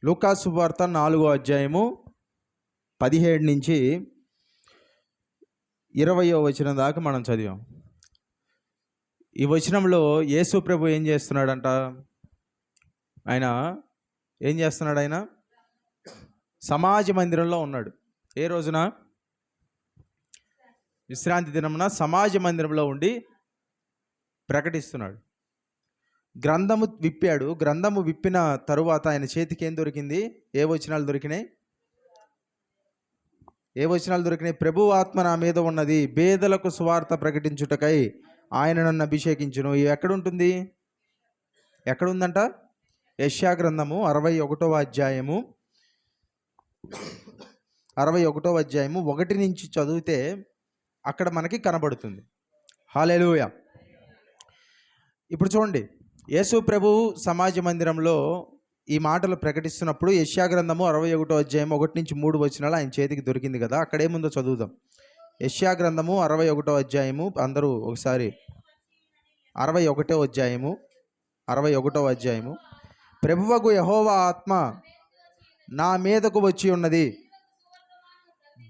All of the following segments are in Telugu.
లూకాసు సువార్త 4వ అధ్యాయము 17 నుంచి 20వ వచనం దాకా మనం చదివాం. ఈ వచనంలో యేసు ప్రభు ఏం చేస్తున్నాడంట? ఆయన ఏం చేస్తున్నాడు? ఆయన సమాజ మందిరంలో ఉన్నాడు. ఏ రోజున? విశ్రాంతి దినమున సమాజ మందిరంలో ఉండి ప్రకటిస్తున్నాడు. గ్రంథము విప్పాడు. గ్రంథము విప్పిన తరువాత ఆయన చేతికి ఏం దొరికింది? ఏ వచనాలు దొరికినాయి? ప్రభువు ఆత్మ నా మీద ఉన్నది, పేదలకు సువార్త ప్రకటించుటకై ఆయన నన్ను అభిషేకించును. ఇవి ఎక్కడుంటుంది? ఎక్కడుందంట? యెషయా గ్రంథము 61వ అధ్యాయము 1 నుంచి చదివితే అక్కడ మనకి కనబడుతుంది. హల్లెలూయా. ఇప్పుడు చూడండి, యేసు ప్రభువు సమాజ మందిరంలో ఈ మాటలు ప్రకటిస్తున్నప్పుడు యెషయా గ్రంథము 61వ అధ్యాయం 1 నుంచి 3 వచనాలు ఆయన చేతికి దొరికింది కదా. అక్కడేముందో చదువుదాం. యెషయా గ్రంథము 61వ అధ్యాయము, అందరూ ఒకసారి 61వ అధ్యాయము. ప్రభువగు యెహోవా ఆత్మ నా మీదకు వచ్చి ఉన్నది,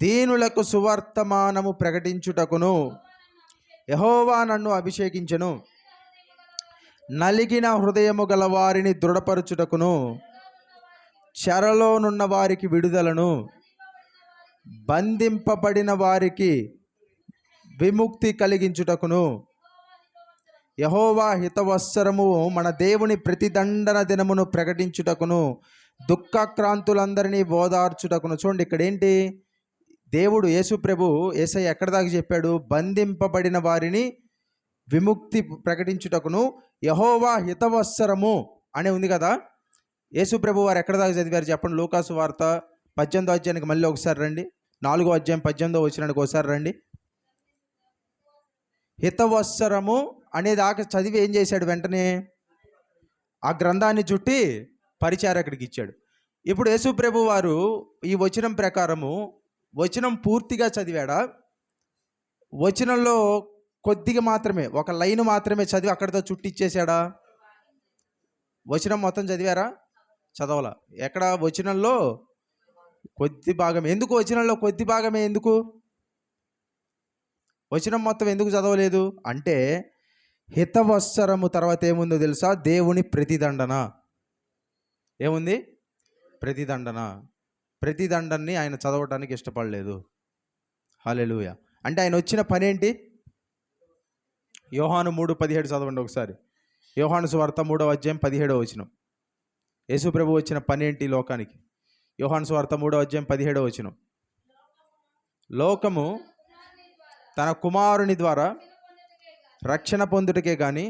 దీనులకు సువర్తమానము ప్రకటించుటకును యెహోవా నన్ను అభిషేకించెను, నలిగిన హృదయము గల వారిని దృఢపరచుటకును, చెరలోనున్న వారికి విడుదలను, బంధింపబడిన వారికి విముక్తి కలిగించుటకును, యెహోవా హితవత్సరము మన దేవుని ప్రతిదండన దినమును ప్రకటించుటకును, దుఃఖక్రాంతులందరినీ ఓదార్చుటకును. చూడండి, ఇక్కడ ఏంటి? దేవుడు యేసు ప్రభు యేసయ్య ఎక్కడ దాకా చెప్పాడు? బంధింపబడిన వారిని విముక్తి ప్రకటించుటకును యెహోవా హితవత్సరము అనే ఉంది కదా. యేసు ప్రభు వారు ఎక్కడ దాకా చదివారు చెప్పండి? లూకాసు వార్త 18వ అధ్యాయానికి మళ్ళీ ఒకసారి రండి. 4వ అధ్యాయం 18వ వచనానికి ఒకసారి రండి. హితవత్సరము అనే దాకా చదివి ఏం చేశాడు? వెంటనే ఆ గ్రంథాన్ని చుట్టి పరిచారకుడికి ఇచ్చాడు. ఇప్పుడు యేసు ప్రభు వారు ఈ వచనం ప్రకారము వచనం పూర్తిగా చదివాడా? వచనంలో కొద్దిగా మాత్రమే, ఒక లైన్ మాత్రమే చదివి అక్కడితో చుట్టిచ్చేసాడా? వచనం మొత్తం చదివారా? చదవాల. ఎక్కడ? వచనంలో కొద్ది భాగమే. ఎందుకు వచనంలో కొద్ది భాగమే? ఎందుకు వచనం మొత్తం ఎందుకు చదవలేదు అంటే, హితవత్సరము తర్వాత ఏముందో తెలుసా? దేవుని ప్రతిదండన. ఏముంది? ప్రతిదండన. ప్రతిదండన్ని ఆయన చదవటానికి ఇష్టపడలేదు. హల్లెలూయా. అంటే ఆయన వచ్చిన పని ఏంటి? యోహాను 3:17 చదవండి ఒకసారి. యోహాను సువార్త 3వ అధ్యాయం 17వ వచనం. యేసు ప్రభు వచ్చిన పని ఏంటి లోకానికి? యోహాను సువార్త 3వ అధ్యాయం 17వ వచనం. లోకము తన కుమారుని ద్వారా రక్షణ పొందుటకే గాని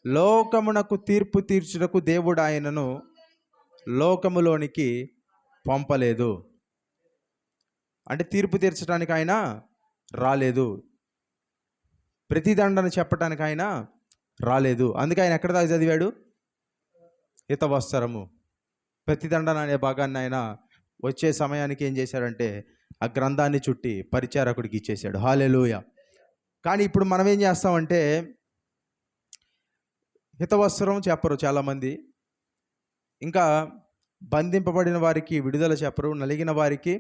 లోకమునకు తీర్పు తీర్చుటకు దేవుడు ఆయనను లోకములోనికి పంపలేదు. అంటే తీర్పు తీర్చడానికి ఆయన రాలేదు, ప్రతిదండన చెప్పడానికి ఆయన రాలేదు. అందుకే ఆయన ఎక్కడ దాకా చదివాడు? హితవత్సరము, ప్రతిదండన అనే భాగాన్ని ఆయన వచ్చే సమయానికి ఏం చేశాడంటే ఆ గ్రంథాన్ని చుట్టి పరిచారకుడికి ఇచ్చేశాడు. హల్లెలూయా. కానీ ఇప్పుడు మనం ఏం చేస్తామంటే, హితవత్సరం చెప్పరు చాలామంది, ఇంకా బంధింపబడిన వారికి విడుదల చెప్పరు, నలిగిన వారికి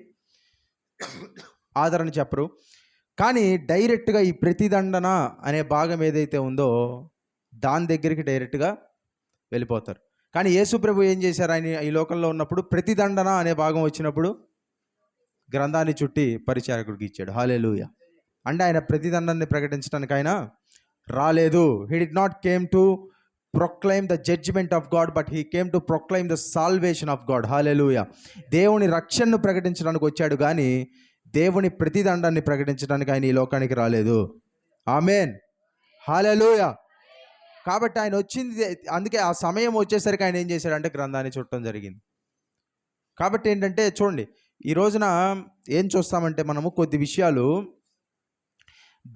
ఆదరణ చెప్పరు. కానీ డైరెక్ట్గా ఈ ప్రతిదండన అనే భాగం ఏదైతే ఉందో దాని దగ్గరికి డైరెక్ట్గా వెళ్ళిపోతారు. కానీ యేసు ప్రభు ఏం చేశారు? ఆయన ఈ లోకంలో ఉన్నప్పుడు ప్రతిదండన అనే భాగం వచ్చినప్పుడు గ్రంథాన్ని చుట్టి పరిచారకుడికి ఇచ్చాడు. హల్లెలూయా. అంటే ఆయన ప్రతిదండనని ప్రకటించడానికి ఆయన రాలేదు. He did not came to proclaim the judgment of God, but he came to proclaim the salvation of God. Hallelujah. దేవుని రక్షణను ప్రకటించడానికి వచ్చాడు, కానీ దేవుని ప్రతిదండాన్ని ప్రకటించడానికి ఆయన ఈ లోకానికి రాలేదు. ఆమేన్. హల్లెలూయా. కాబట్టి ఆయన వచ్చింది, అందుకే ఆ సమయం వచ్చేసరికి ఆయన ఏం చేశాడంటే గ్రంథాన్ని చుట్టడం జరిగింది. కాబట్టి ఏంటంటే చూడండి, ఈ రోజున ఏం చూస్తామంటే మనము కొద్ది విషయాలు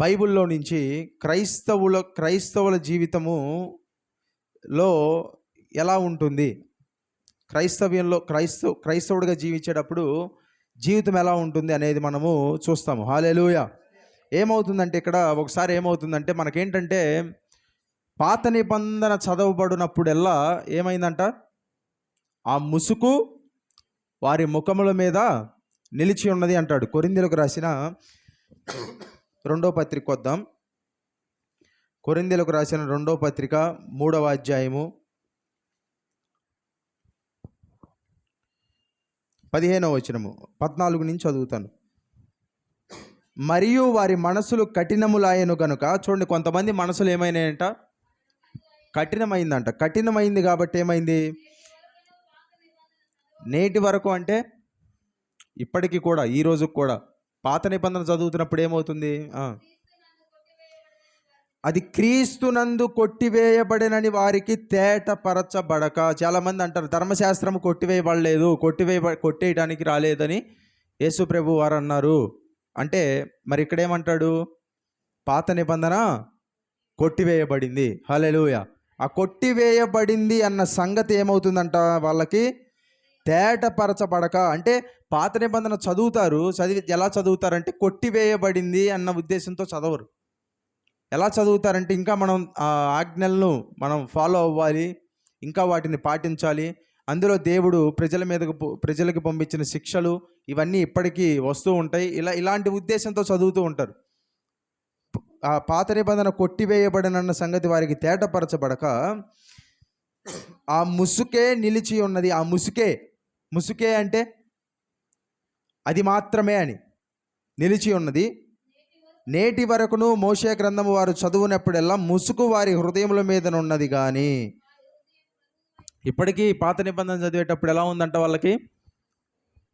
బైబిల్లో నుంచి క్రైస్తవుల జీవితములో ఎలా ఉంటుంది, క్రైస్తవుడిగా జీవించేటప్పుడు జీవితం ఎలా ఉంటుంది అనేది మనము చూస్తాము. హల్లెలూయా. ఏమవుతుందంటే ఇక్కడ ఒకసారి ఏమవుతుందంటే మనకేంటంటే పాత నిబంధన చదవబడినప్పుడల్లా ఏమైందంట? ఆ ముసుకు వారి ముఖముల మీద నిలిచి ఉన్నది అంటాడు. కొరింథీయులకు రాసిన 2వ పత్రిక వద్దాం. కొరింథీయులకు రాసిన 2వ పత్రిక 3వ అధ్యాయము 15వ వచనము 14 నుంచి చదువుతాను. మరియు వారి మనసులు కఠినములాయను గనుక, చూడండి, కొంతమంది మనసులు ఏమైనాయంట? కఠినమైందంట. కఠినమైంది కాబట్టి ఏమైంది? నేటి వరకు అంటే ఇప్పటికీ కూడా, ఈ రోజుకి కూడా పాత నిబంధన చదువుతున్నప్పుడు ఏమవుతుంది? అది క్రీస్తునందు కొట్టివేయబడినని వారికి తేటపరచబడక. చాలామంది అంటారు ధర్మశాస్త్రం కొట్టివేయబడలేదు, కొట్టేయడానికి రాలేదని యేసు ప్రభు వారు అన్నారు. అంటే మరి ఇక్కడేమంటాడు? పాత నిబంధన కొట్టివేయబడింది. హల్లెలూయా. ఆ కొట్టివేయబడింది అన్న సంగతి ఏమవుతుందంట? వాళ్ళకి తేటపరచబడక. అంటే పాత నిబంధన చదువుతారు, ఎలా చదువుతారంటే కొట్టివేయబడింది అన్న ఉద్దేశంతో చదవరు. ఎలా చదువుతారంటే ఇంకా మనం ఆ ఆజ్ఞలను మనం ఫాలో అవ్వాలి, ఇంకా వాటిని పాటించాలి, అందులో దేవుడు ప్రజలకు పంపించిన శిక్షలు ఇవన్నీ ఇప్పటికీ వస్తూ ఉంటాయి, ఇలాంటి ఉద్దేశంతో చదువుతూ ఉంటారు. ఆ పాత నిబంధన కొట్టివేయబడినన్న సంగతి వారికి తేటపరచబడక ఆ ముసుకే నిలిచి ఉన్నది. ఆ ముసుకే అంటే అది మాత్రమే అని నిలిచి ఉన్నది. నేటి వరకును మోషే గ్రంథము వారు చదువునప్పుడల్లా ముసుకు వారి హృదయముల మీద ఉన్నది. కానీ ఇప్పటికీ పాత నిబంధన చదివేటప్పుడు ఎలా ఉందంట? వాళ్ళకి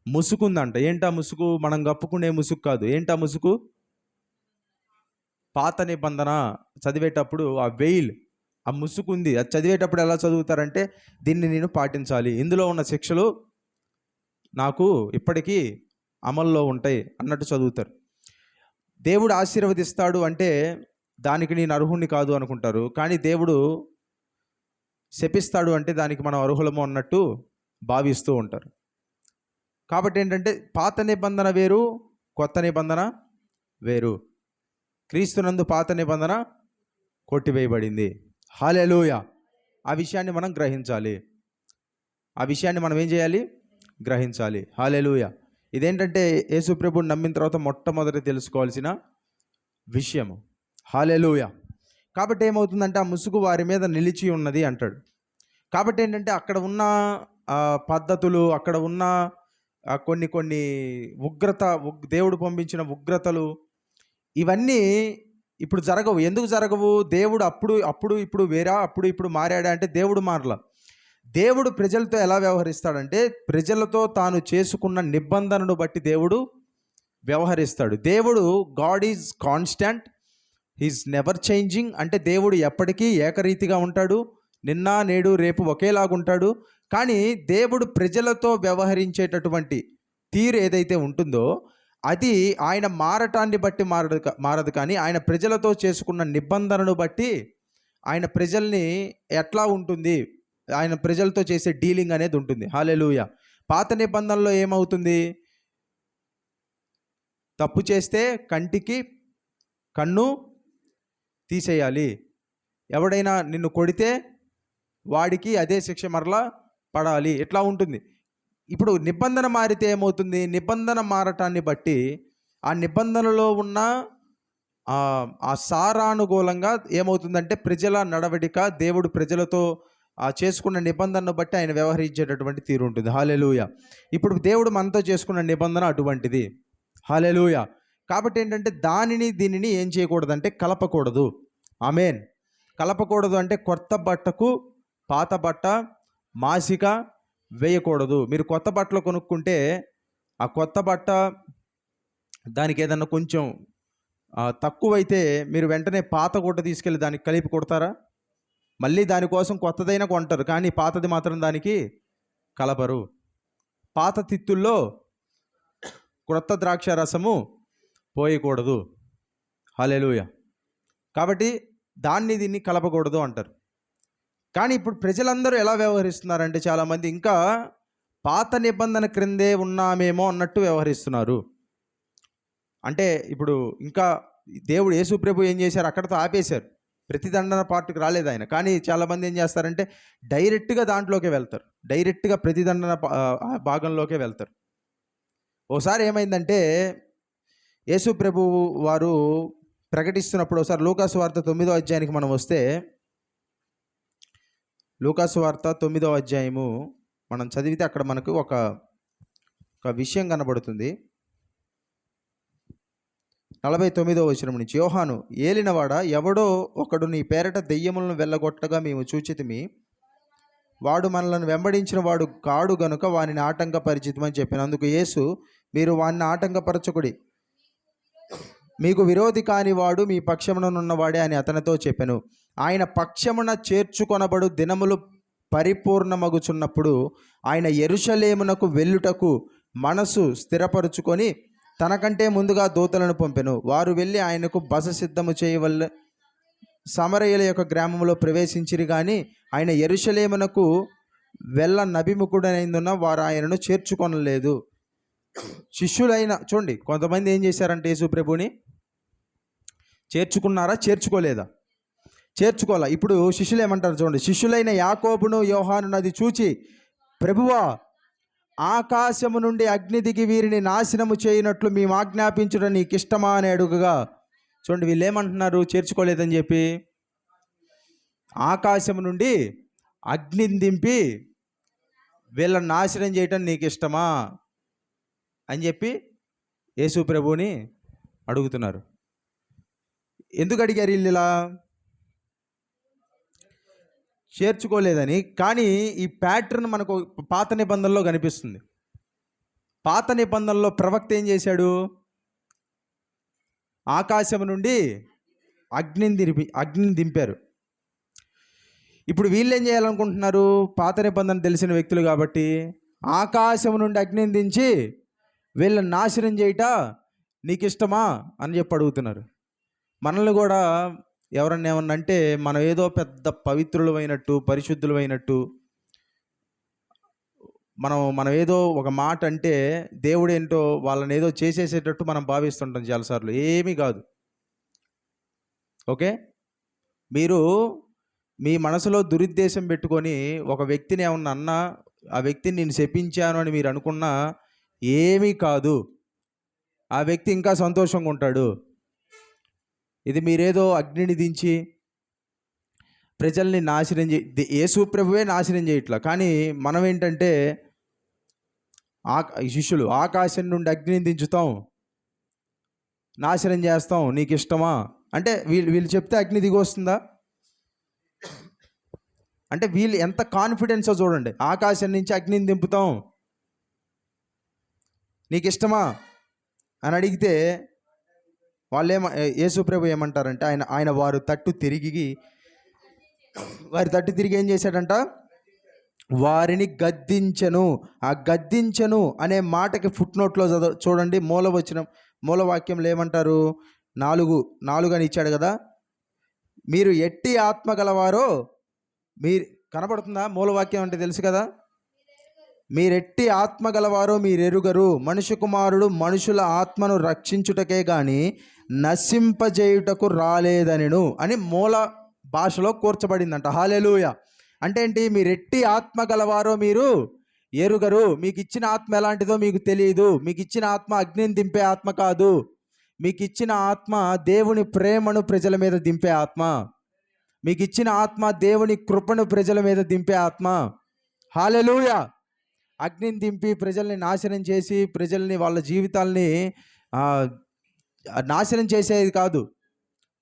ముసుగు ఉందంట. ఏంటా ముసుగు? మనం కప్పుకునే ముసుగు కాదు. ఏంటా ముసుగు? పాత నిబంధన చదివేటప్పుడు ఆ వెయిల్, ఆ ముసుగు ఉంది. అది చదివేటప్పుడు ఎలా చదువుతారంటే దీన్ని నేను పాటించాలి, ఇందులో ఉన్న శిక్షలు నాకు ఇప్పటికీ అమల్లో ఉంటాయి అన్నట్టు చదువుతారు. దేవుడు ఆశీర్వదిస్తాడు అంటే దానికి నేను అర్హుణ్ణి కాదు అనుకుంటారు. కానీ దేవుడు శపిస్తాడు అంటే దానికి మనం అర్హులము అన్నట్టు భావిస్తూ ఉంటారు. కాబట్టి ఏంటంటే పాత నిబంధన వేరు, కొత్త నిబంధన వేరు. క్రీస్తునందు పాత నిబంధన కొట్టివేయబడింది. హల్లెలూయా. ఆ విషయాన్ని మనం గ్రహించాలి. ఆ విషయాన్ని మనం ఏం చేయాలి? గ్రహించాలి. హల్లెలూయా. ఇదేంటంటే యేసు ప్రభువుని నమ్మిన తర్వాత మొట్టమొదటి తెలుసుకోవాల్సిన విషయము. హల్లెలూయా. కాబట్టి ఏమవుతుందంటే ఆ ముసుగు వారి మీద నిలిచి ఉన్నది అంటాడు. కాబట్టి ఏంటంటే అక్కడ ఉన్న పద్ధతులు, అక్కడ ఉన్న కొన్ని ఉగ్రత, దేవుడు పంపించిన ఉగ్రతలు ఇవన్నీ ఇప్పుడు జరగవు. ఎందుకు జరగవు? దేవుడు ఇప్పుడు వేరా, ఇప్పుడు మారాడా అంటే దేవుడు మారలా. దేవుడు ప్రజలతో ఎలా వ్యవహరిస్తాడంటే ప్రజలతో తాను చేసుకున్న నిబంధనను బట్టి దేవుడు వ్యవహరిస్తాడు. దేవుడు God is constant, he's never changing. అంటే దేవుడు ఎప్పటికీ ఏకరీతిగా ఉంటాడు, నిన్న నేడు రేపు ఒకేలాగుంటాడు. కానీ దేవుడు ప్రజలతో వ్యవహరించేటటువంటి తీరు ఏదైతే ఉంటుందో అది ఆయన మారటాన్ని బట్టి మారదు. కానీ ఆయన ప్రజలతో చేసుకున్న నిబంధనను బట్టి ఆయన ప్రజల్ని ఎట్లా ఉంటుంది, ఆయన ప్రజలతో చేసే డీలింగ్ అనేది ఉంటుంది. హల్లెలూయా. పాత నిబంధనలో ఏమవుతుంది? తప్పు చేస్తే కంటికి కన్ను తీసేయాలి, ఎవడైనా నిన్ను కొడితే వాడికి అదే శిక్ష మరలా పడాలి, ఇట్లా ఉంటుంది. ఇప్పుడు నిబంధన మారితే ఏమవుతుంది? నిబంధన మారటాన్ని బట్టి ఆ నిబంధనలో ఉన్న ఆ సారానుకూలంగా ఏమవుతుందంటే ప్రజల నడవడిక, దేవుడు ప్రజలతో చేసుకున్న నిబంధనను బట్టి ఆయన వ్యవహరించేటటువంటి తీరు ఉంటుంది. హల్లెలూయా. ఇప్పుడు దేవుడు మనతో చేసుకున్న నిబంధన అటువంటిది. హల్లెలూయా. కాబట్టి ఏంటంటే దీనిని ఏం చేయకూడదంటే కలపకూడదు. ఆమేన్. కలపకూడదు అంటే కొత్త బట్టకు పాత బట్ట మాసిక వేయకూడదు. మీరు కొత్త బట్టలు కొనుక్కుంటే ఆ కొత్త బట్ట దానికి ఏదన్నా కొంచెం తక్కువైతే మీరు వెంటనే పాత గుడ్డ తీసుకెళ్ళి దానికి కలిపి కొడతారా? మళ్ళీ దానికోసం కొత్తదైనా కొంటారు, కానీ పాతది మాత్రం దానికి కలపరు. పాత తిత్తుల్లో క్రొత్త ద్రాక్ష రసము పోయకూడదు. హల్లెలూయా. కాబట్టి దీన్ని కలపకూడదు అంటారు. కానీ ఇప్పుడు ప్రజలందరూ ఎలా వ్యవహరిస్తున్నారంటే చాలామంది ఇంకా పాత నిబంధన క్రిందే ఉన్నామేమో అన్నట్టు వ్యవహరిస్తున్నారు. అంటే ఇప్పుడు ఇంకా దేవుడు యేసు ప్రభు ఏం చేశారు? అక్కడతో ఆపేశారు. ప్రతిదండన పార్ట్కి రాలేదు ఆయన. కానీ చాలామంది ఏం చేస్తారంటే డైరెక్ట్గా దాంట్లోకే వెళ్తారు, డైరెక్ట్గా ప్రతిదండన భాగంలోకే వెళ్తారు. ఓసారి ఏమైందంటే యేసు ప్రభు వారు ప్రకటిస్తున్నప్పుడు, ఒకసారి లూకాసు వార్త 9వ అధ్యాయానికి మనం వస్తే, లూకాసు వార్త 9వ అధ్యాయము మనం చదివితే అక్కడ మనకు ఒక విషయం కనబడుతుంది. 49వ వచనం నుంచి, యోహాను ఏలినవాడ, ఎవడో ఒకడు నీ పేరట దెయ్యములను వెళ్ళగొట్టగా మేము చూచితిమి, వాడు మనలను వెంబడించిన వాడు కాడు గనుక వానిని ఆటంకపరిచితమని చెప్పినందుకు యేసు, మీరు వాడిని ఆటంకపరచకుడి, మీకు విరోధి కాని వాడు మీ పక్షముననున్నవాడే అని అతనితో చెప్పెను. ఆయన పక్షమున చేర్చుకొనబడు దినములు పరిపూర్ణమగుచున్నప్పుడు ఆయన యెరూషలేమునకు వెళ్ళుటకు మనసు స్థిరపరుచుకొని తనకంటే ముందుగా దూతలను పంపెను. వారు వెళ్ళి ఆయనకు బస సిద్ధము చేయవల్ల సమరయుల యొక్క గ్రామంలో ప్రవేశించిరి, కానీ ఆయన యెరూషలేమునకు వెళ్ళ నభిముఖుడైనందున వారు ఆయనను చేర్చుకొనలేదు. శిష్యులైన చూడండి, కొంతమంది ఏం చేశారంటే యేసు ప్రభుని చేర్చుకున్నారా, చేర్చుకోలేదా? చేర్చుకోవాలా. ఇప్పుడు శిష్యులు ఏమంటారు చూడండి, శిష్యులైన యాకోబును యోహాను అది చూచి, ప్రభువా, ఆకాశము నుండి అగ్ని దిగి వీరిని నాశనము చేయనట్లు మేము ఆజ్ఞాపించడం నీకు ఇష్టమా అని అడుగుగా, చూడండి వీళ్ళు ఏమంటున్నారు చేర్చుకోలేదని చెప్పి, ఆకాశము నుండి అగ్నిని దింపి వీళ్ళని నాశనం చేయటం నీకు ఇష్టమా అని చెప్పి యేసు ప్రభువుని అడుగుతున్నారు. ఎందుకు అడిగారు వీళ్ళు ఇలా? చేర్చుకోలేదని. కానీ ఈ ప్యాటర్న్ మనకు పాత నిబంధనలో కనిపిస్తుంది. పాత నిబంధనలో ప్రవక్త ఏం చేశాడు? ఆకాశం నుండి అగ్నిని దింపారు. ఇప్పుడు వీళ్ళు ఏం చేయాలనుకుంటున్నారు? పాత నిబంధన తెలిసిన వ్యక్తులు కాబట్టి ఆకాశం నుండి అగ్నిని దించి వీళ్ళని నాశనం చేయట నీకు ఇష్టమా అని చెప్పి అడుగుతున్నారు. మనల్ని కూడా ఎవరన్నా ఏమన్నా అంటే మనం ఏదో పెద్ద పవిత్రులు అయినట్టు, పరిశుద్ధులు అయినట్టు, మనం ఏదో ఒక మాట అంటే దేవుడు ఏంటో వాళ్ళని ఏదో చేసేసేటట్టు మనం భావిస్తుంటాం చాలాసార్లు. ఏమీ కాదు. ఓకే, మీరు మీ మనసులో దురుద్దేశం పెట్టుకొని ఒక వ్యక్తిని ఏమన్నా అన్నా, ఆ వ్యక్తిని నేను శపించాను అని మీరు అనుకున్నా ఏమీ కాదు. ఆ వ్యక్తి ఇంకా సంతోషంగా ఉంటాడు. ఇది మీరేదో అగ్నిని దించి ప్రజల్ని నాశనం యేసు ప్రభువే నాశనం చేయట్లా. కానీ మనం ఏంటంటే శిష్యులు ఆకాశం నుండి అగ్నిని దించుతాం, నాశనం చేస్తాం, నీకు ఇష్టమా అంటే వీళ్ళు చెప్తే అగ్ని దిగి వస్తుందా? అంటే వీళ్ళు ఎంత కాన్ఫిడెన్సో చూడండి. ఆకాశం నుంచి అగ్నిని దింపుతాం, నీకు ఇష్టమా అని అడిగితే యేసు ప్రభు ఏమంటారంటే, ఆయన వారి తట్టు తిరిగి ఏం చేశాడంట? వారిని గద్దించెను. ఆ గద్దించెను అనే మాటకి ఫుట్ నోట్లో చూడండి, మూలవాక్యంలో ఏమంటారు? 4 అని ఇచ్చాడు కదా. మీరు ఎట్టి ఆత్మ గలవారో, మీరు కనబడుతుందా? మూలవాక్యం అంటే తెలుసు కదా. మీరెట్టి ఆత్మ గలవారో మీరెరుగరు, మనుష్య కుమారుడు మనుషుల ఆత్మను రక్షించుటకే గాని నశింపజేయుటకు రాలేదనెను అని మూల భాషలో కూర్చబడిందంట. హల్లెలూయా. అంటే ఏంటి? మీరెట్టి ఆత్మ గలవారో మీరు ఎరుగరు. మీకు ఇచ్చిన ఆత్మ ఎలాంటిదో మీకు తెలియదు. మీకు ఇచ్చిన ఆత్మ అగ్నిని దింపే ఆత్మ కాదు. మీకు ఇచ్చిన ఆత్మ దేవుని ప్రేమను ప్రజల మీద దింపే ఆత్మ. మీకు ఇచ్చిన ఆత్మ దేవుని కృపను ప్రజల మీద దింపే ఆత్మ. హల్లెలూయా. అగ్నిని దింపి ప్రజల్ని నాశనం చేసి ప్రజల్ని వాళ్ళ జీవితాల్ని నాశనం చేసేది కాదు.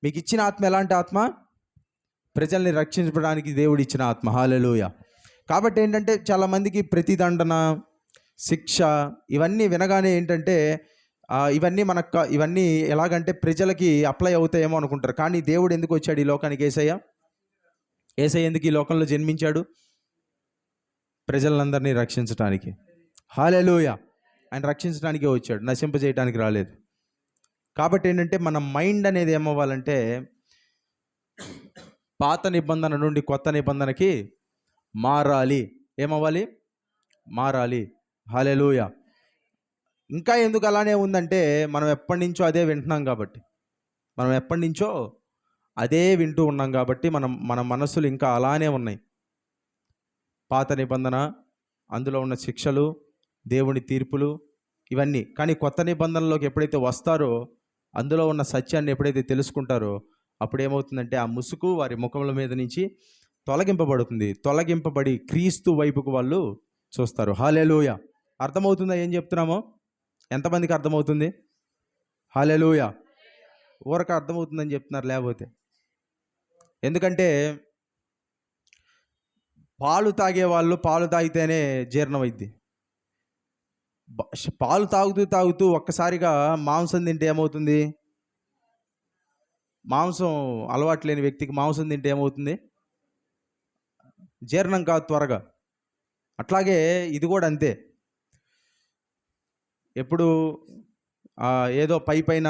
మీకు ఇచ్చిన ఆత్మ ఎలాంటి ఆత్మ? ప్రజల్ని రక్షించడానికి దేవుడు ఇచ్చిన ఆత్మ. హల్లెలూయా. కాబట్టి ఏంటంటే చాలామందికి ప్రతిదండన, శిక్ష ఇవన్నీ వినగానే ఏంటంటే ఇవన్నీ ఎలాగంటే ప్రజలకి అప్లై అవుతాయేమో అనుకుంటారు. కానీ దేవుడు ఎందుకు వచ్చాడు ఈ లోకానికి? యేసయ్య ఎందుకు ఈ లోకంలో జన్మించాడు? ప్రజలందరినీ రక్షించడానికి. హల్లెలూయా. ఆయన రక్షించడానికే వచ్చాడు, నశింపజేయడానికి రాలేదు. కాబట్టి ఏంటంటే మన మైండ్ అనేది ఏమవ్వాలంటే పాత నిబంధన నుండి కొత్త నిబంధనకి మారాలి. ఏమవ్వాలి? మారాలి. హల్లెలూయా. ఇంకా ఎందుకు అలానే ఉందంటే మనం ఎప్పటి నుంచో అదే వింటున్నాం కాబట్టి. మనం ఎప్పటి నుంచో అదే వింటూ ఉన్నాం కాబట్టి మన మనసులు ఇంకా అలానే ఉన్నాయి. పాత నిబంధన, అందులో ఉన్న శిక్షలు, దేవుని తీర్పులు ఇవన్నీ. కానీ కొత్త నిబంధనలోకి ఎప్పుడైతే వస్తారో, అందులో ఉన్న సత్యాన్ని ఎప్పుడైతే తెలుసుకుంటారో, అప్పుడు ఏమవుతుందంటే ఆ ముసుగు వారి ముఖముల మీద నుంచి తొలగింపబడుతుంది. తొలగింపబడి క్రీస్తు వైపుకు వాళ్ళు చూస్తారు. హల్లెలూయా. అర్థమవుతుందా ఏం చెప్తున్నామో? ఎంతమందికి అర్థమవుతుంది? హల్లెలూయా. ఊరక అర్థమవుతుందని చెప్తున్నారు లేకపోతే. ఎందుకంటే పాలు తాగే వాళ్ళు పాలు తాగితేనే జీర్ణమైద్ది. పాలు తాగుతూ ఒక్కసారిగా మాంసం తింటే ఏమవుతుంది? మాంసం అలవాటు లేని వ్యక్తికి మాంసం తింటే ఏమవుతుంది? జీర్ణం కాదు త్వరగా. అట్లాగే ఇది కూడా అంతే. ఎప్పుడు ఏదో పైన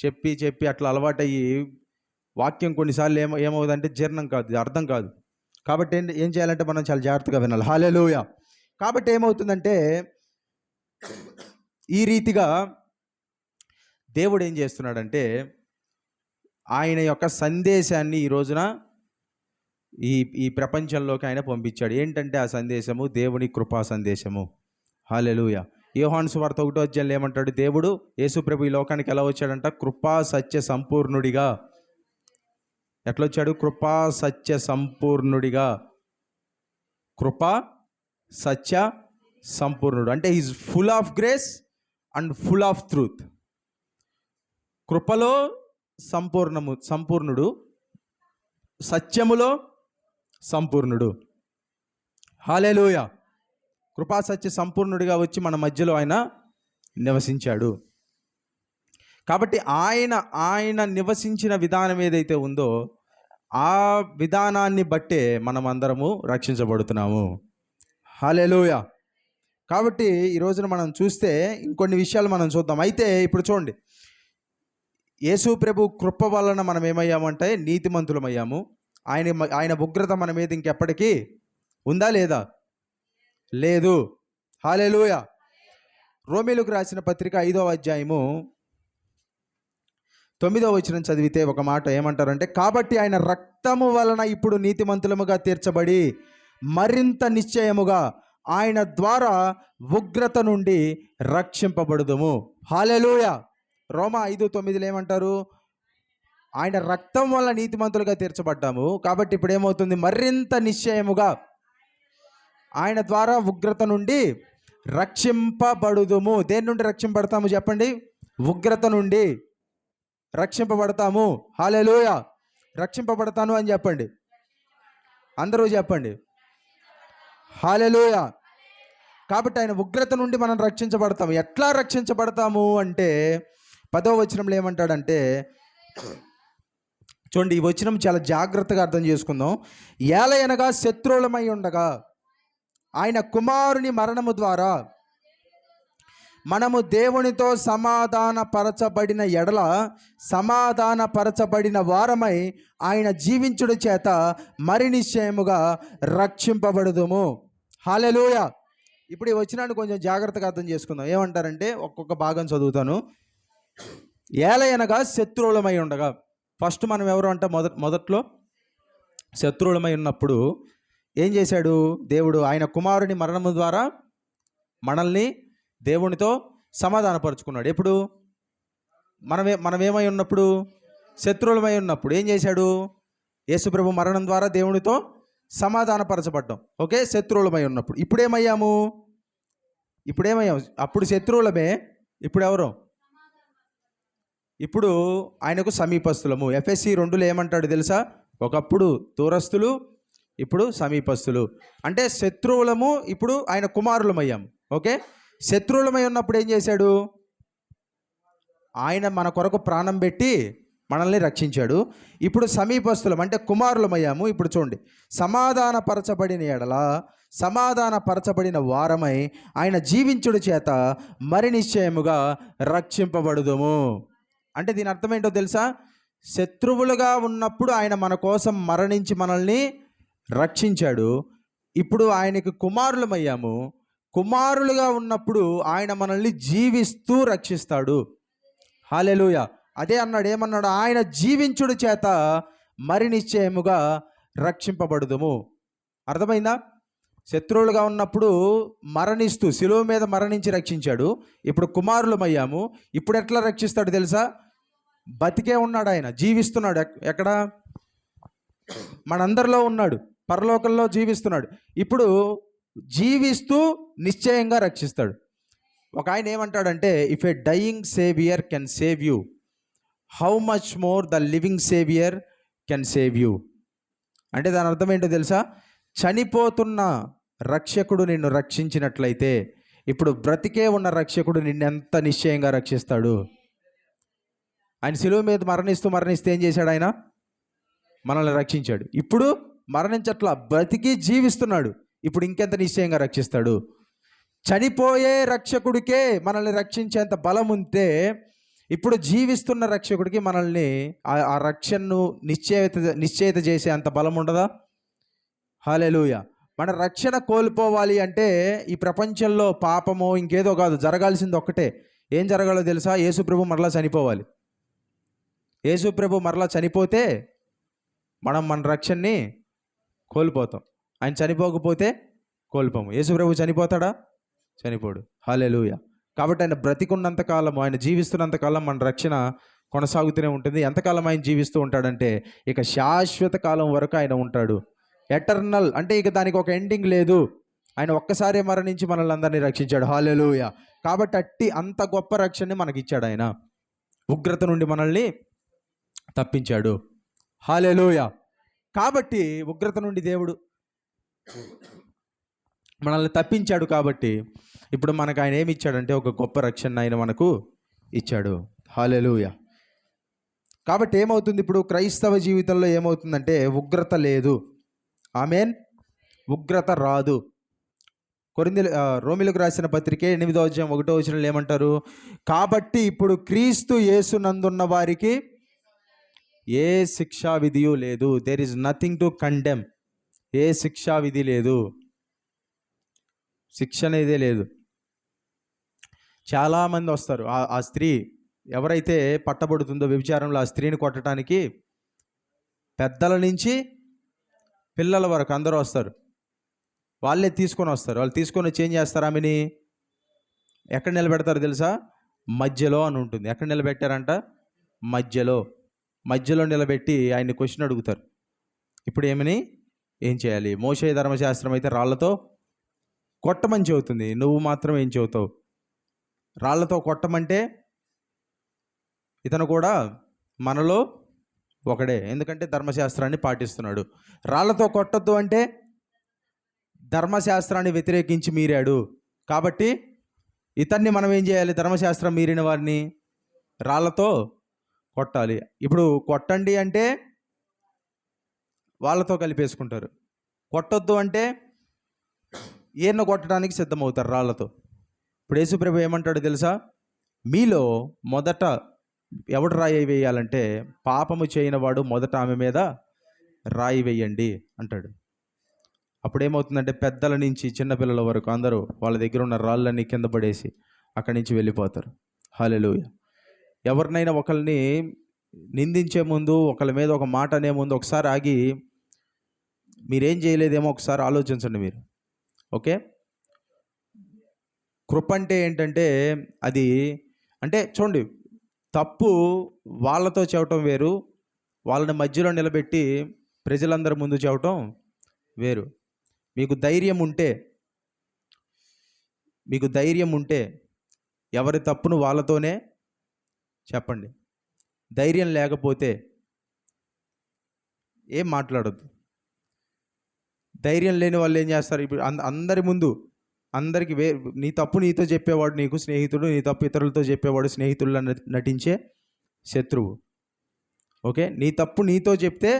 చెప్పి అట్లా అలవాటయ్యి వాక్యం కొన్నిసార్లు ఏమవుతుందంటే జీర్ణం కాదు, అర్థం కాదు. కాబట్టి ఏం చేయాలంటే మనం చాలా జాగ్రత్తగా వినాలి. హల్లెలూయా. కాబట్టి ఏమవుతుందంటే ఈ రీతిగా దేవుడు ఏం చేస్తున్నాడంటే ఆయన యొక్క సందేశాన్ని ఈ రోజున ఈ ప్రపంచంలోకి ఆయన పంపించాడు. ఏంటంటే ఆ సందేశము దేవుని కృపా సందేశము. హల్లెలూయా. యోహాను సువార్త 1వ అధ్యాయంలో ఏమంటాడు? దేవుడు యేసుప్రభు ఈ లోకానికి ఎలా వచ్చాడంట? కృపా సత్య సంపూర్ణుడిగా. ఎట్లొచ్చాడు? కృపా సత్య సంపూర్ణుడిగా. కృపా సత్య సంపూర్ణుడు అంటే is full of grace and full of truth. కృపలో సంపూర్ణుడు, సత్యములో సంపూర్ణుడు. హల్లెలూయా. కృపా సత్య సంపూర్ణుడిగా వచ్చి మన మధ్యలో ఆయన నివసించాడు. కాబట్టి ఆయన నివసించిన విధానం ఏదైతే ఉందో ఆ విధానాన్ని బట్టే మనం అందరము రక్షించబడుతున్నాము. హల్లెలూయా. కాబట్టి ఈ రోజున మనం చూస్తే ఇంకొన్ని విషయాలు మనం చూద్దాం. అయితే ఇప్పుడు చూడండి, యేసు ప్రభు కృప వలన మనం ఏమయ్యామంటే నీతిమంతులమయ్యాము. ఆయన ఉగ్రత మన మీద ఇంకెప్పటికీ ఉందా లేదా? లేదు. హల్లెలూయా. రోమీయులకు రాసిన పత్రిక 5వ అధ్యాయము 9వ వచనం చదివితే ఒక మాట ఏమంటారంటే, కాబట్టి ఆయన రక్తము వలన ఇప్పుడు నీతిమంతులముగా తీర్చబడి మరింత నిశ్చయముగా ఆయన ద్వారా ఉగ్రత నుండి రక్షింపబడుదుము. హల్లెలూయా. రోమా 5:9 ఏమంటారు? ఆయన రక్తం వల్ల నీతిమంతులుగా తీర్చబడ్డాము. కాబట్టి ఇప్పుడు ఏమవుతుంది? మరింత నిశ్చయముగా ఆయన ద్వారా ఉగ్రత నుండి రక్షింపబడుదుము. దేని నుండి రక్షింపబడతాము చెప్పండి? ఉగ్రత నుండి రక్షింపబడతాము. హల్లెలూయా. రక్షింపబడతాను అని చెప్పండి. అందరూ చెప్పండి. హల్లెలూయా. కాబట్టి ఆయన ఉగ్రత నుండి మనం రక్షించబడతాము. ఎట్లా రక్షించబడతాము అంటే 10వ వచనంలో ఏమంటాడంటే, చూడండి ఈ వచనం చాలా జాగ్రత్తగా అర్థం చేసుకుందాం. ఏలయనగా శత్రువులమై ఉండగా ఆయన కుమారుని మరణము ద్వారా మనము దేవునితో సమాధానపరచబడిన ఎడల సమాధానపరచబడిన వారమై ఆయన జీవించుడు చేత మరి నిశ్చయముగా రక్షింపబడుదుము. హల్లెలూయా. ఇప్పుడు ఈ వచనాన్ని కొంచెం జాగ్రత్తగా అర్థం చేసుకుందాం. ఏమంటారంటే ఒక్కొక్క భాగం చదువుతాను. ఏలయనగా శత్రువులమై ఉండగా, ఫస్ట్ మనం ఎవరు అంటే మొదట్లో శత్రువులమై ఉన్నప్పుడు ఏం చేశాడు దేవుడు? ఆయన కుమారుని మరణము ద్వారా మనల్ని దేవునితో సమాధానపరుచుకున్నాడు. ఎప్పుడు? మనమేమై ఉన్నప్పుడు? శత్రువులమై ఉన్నప్పుడు. ఏం చేశాడు? యేసుప్రభు మరణం ద్వారా దేవునితో సమాధానపరచబడ్డాం. ఓకే, శత్రువులమై ఉన్నప్పుడు. ఇప్పుడేమయ్యాము? అప్పుడు శత్రువులమే, ఇప్పుడు ఎవరు? ఇప్పుడు ఆయనకు సమీపస్తులము. ఎఫెసీ 2లో ఏమంటాడు తెలుసా? ఒకప్పుడు దూరస్తులు, ఇప్పుడు సమీపస్తులు. అంటే శత్రువులము, ఇప్పుడు ఆయన కుమారులమయ్యాము. ఓకే, శత్రువులమై ఉన్నప్పుడు ఏం చేశాడు? ఆయన మన కొరకు ప్రాణం పెట్టి మనల్ని రక్షించాడు. ఇప్పుడు సమీపస్తులం అంటే కుమారులమయ్యాము. ఇప్పుడు చూడండి, సమాధానపరచబడిన ఎడల సమాధానపరచబడిన వారమై ఆయన జీవించుడు చేత మరి నిశ్చయముగా రక్షింపబడుదుము. అంటే దీని అర్థం ఏంటో తెలుసా? శత్రువులుగా ఉన్నప్పుడు ఆయన మన కోసం మరణించి మనల్ని రక్షించాడు. ఇప్పుడు ఆయనకి కుమారులమయ్యాము. కుమారులుగా ఉన్నప్పుడు ఆయన మనల్ని జీవిస్తూ రక్షిస్తాడు. హల్లెలూయా. అదే అన్నాడు. ఏమన్నాడు? ఆయన జీవించుడు చేత మరి నిశ్చయముగా రక్షింపబడుదుము. అర్థమైందా? శత్రువులుగా ఉన్నప్పుడు మరణిస్తూ శిలువ మీద మరణించి రక్షించాడు. ఇప్పుడు కుమారులమయ్యాము. ఇప్పుడు ఎట్లా రక్షిస్తాడు తెలుసా? బతికే ఉన్నాడు, ఆయన జీవిస్తున్నాడు. ఎక్కడ? మనందరిలో ఉన్నాడు, పరలోకంలో జీవిస్తున్నాడు. ఇప్పుడు జీవిస్తూ నిశ్చయంగా రక్షిస్తాడు. ఒక ఆయన ఏమంటాడంటే, if a dying saviour can save you, how much more the living saviour can save you. అంటే దాని అర్థం ఏంటో తెలుసా? చనిపోతున్న రక్షకుడు నిన్ను రక్షించినట్లయితే ఇప్పుడు బ్రతికే ఉన్న రక్షకుడు నిన్ను ఎంత నిశ్చయంగా రక్షిస్తాడు. ఆయన శిలువ మీద మరణిస్తే ఏం చేశాడు? ఆయన మనల్ని రక్షించాడు. ఇప్పుడు మరణించట్లా, బ్రతికి జీవిస్తున్నాడు. ఇప్పుడు ఇంకెంత నిశ్చయంగా రక్షిస్తాడు. చనిపోయే రక్షకుడికే మనల్ని రక్షించేంత బలం ఉంటే ఇప్పుడు జీవిస్తున్న రక్షకుడికి మనల్ని ఆ రక్షణను నిశ్చయిత చేసే అంత బలం ఉండదా? హల్లెలూయా. మన రక్షణ కోల్పోవాలి అంటే ఈ ప్రపంచంలో పాపమో ఇంకేదో కాదు, జరగాల్సింది ఒక్కటే. ఏం జరగాలో తెలుసా? యేసుప్రభు మరలా చనిపోవాలి. యేసుప్రభు మరలా చనిపోతే మనం మన రక్షణని కోల్పోతాం. ఆయన చనిపోకపోతే కోల్పోము. యేసుప్రభు చనిపోతాడా? చనిపోడు. హల్లెలూయా. కాబట్టి ఆయన బ్రతికున్నంతకాలం, ఆయన జీవిస్తున్నంతకాలం మన రక్షణ కొనసాగుతూనే ఉంటుంది. ఎంతకాలం ఆయన జీవిస్తూ ఉంటాడంటే ఇక శాశ్వత కాలం వరకు ఆయన ఉంటాడు. ఎటర్నల్ అంటే ఇక దానికి ఒక ఎండింగ్ లేదు. ఆయన ఒక్కసారి మరణించి మనల్ని అందరినీ రక్షించాడు. హల్లెలూయా. కాబట్టి అంత గొప్ప రక్షణని మనకి ఇచ్చాడు. ఆయన ఉగ్రత నుండి మనల్ని తప్పించాడు. హల్లెలూయా. కాబట్టి ఉగ్రత నుండి దేవుడు మనల్ని తప్పించాడు. కాబట్టి ఇప్పుడు మనకు ఆయన ఏమి ఇచ్చాడంటే ఒక గొప్ప రక్షణ ఆయన మనకు ఇచ్చాడు. హల్లెలూయా. కాబట్టి ఏమవుతుంది ఇప్పుడు క్రైస్తవ జీవితంలో? ఏమవుతుందంటే ఉగ్రత లేదు. ఆమేన్. ఉగ్రత రాదు. రోమీయులకు రాసిన పత్రిక 8వ అధ్యాయం 1వ వచనంలో ఏమంటారు? కాబట్టి ఇప్పుడు క్రీస్తు యేసునందున్న వారికి ఏ శిక్షా విధియు లేదు. There is nothing to condemn. ఏ శిక్షా విధి లేదు, శిక్ష అనేదే లేదు. చాలామంది వస్తారు, ఆ స్త్రీ ఎవరైతే పట్టబడుతుందో వ్యభిచారంలో, ఆ స్త్రీని కొట్టడానికి పెద్దల నుంచి పిల్లల వరకు అందరూ వస్తారు. వాళ్ళే తీసుకొని వస్తారు. వాళ్ళు తీసుకొని వచ్చి ఏం చేస్తారు? ఆమెని ఎక్కడ నిలబెడతారు తెలుసా? మధ్యలో అని ఉంటుంది. ఎక్కడ నిలబెట్టారంట? మధ్యలో నిలబెట్టి ఆయన్ని క్వశ్చన్ అడుగుతారు. ఇప్పుడు ఏం చేయాలి? మోషే ధర్మశాస్త్రం అయితే రాళ్లతో కొట్టమని చెబుతుంది. నువ్వు మాత్రం ఏం చెబుతావు? రాళ్లతో కొట్టమంటే ఇతను కూడా మనలో ఒకడే, ఎందుకంటే ధర్మశాస్త్రాన్ని పాటిస్తున్నాడు. రాళ్లతో కొట్టొద్దు అంటే ధర్మశాస్త్రాన్ని వ్యతిరేకించి మీరాడు. కాబట్టి ఇతన్ని మనం ఏం చేయాలి? ధర్మశాస్త్రం మీరిన వారిని రాళ్లతో కొట్టాలి. ఇప్పుడు కొట్టండి అంటే వాళ్ళతో కలిపేసుకుంటారు. కొట్టొద్దు అంటే ఈయన కొట్టడానికి సిద్ధమవుతారు రాళ్లతో. ఇప్పుడు యేసుప్రభు ఏమంటాడు తెలుసా? మీలో మొదట ఎవడు రాయి వేయాలంటే పాపము చేయని వాడు మొదట ఆమె మీద రాయి వేయండి అంటాడు. అప్పుడేమవుతుందంటే పెద్దల నుంచి చిన్నపిల్లల వరకు అందరూ వాళ్ళ దగ్గర ఉన్న రాళ్ళన్నీ కింద పడేసి అక్కడి నుంచి వెళ్ళిపోతారు. హల్లెలూయా. ఎవరినైనా ఒకరిని నిందించే ముందు, ఒకరి మీద ఒక మాట అనే ముందు ఒకసారి ఆగి మీరేం చేయలేదేమో ఒకసారి ఆలోచించండి మీరు. ఓకే. కృప అంటే ఏంటంటే అది అంటే చూడండి, తప్పు వాళ్ళతో చెప్పటం వేరు, వాళ్ళని మధ్యలో నిలబెట్టి ప్రజలందరి ముందు చెప్పటం వేరు. మీకు ధైర్యం ఉంటే ఎవరి తప్పును వాళ్ళతోనే చెప్పండి. ధైర్యం లేకపోతే ఏం మాట్లాడొద్దు. ధైర్యం లేని వాళ్ళు ఏం చేస్తారు? ఇప్పుడు అందరి ముందు అందరికి నీ తప్పు నీతో చెప్పేవాడు నీకు స్నేహితుడు, నీ తప్పు ఇతరులతో చెప్పేవాడు స్నేహితుల్లో నటించే శత్రువు. ఓకే. నీ తప్పు నీతో చెప్తే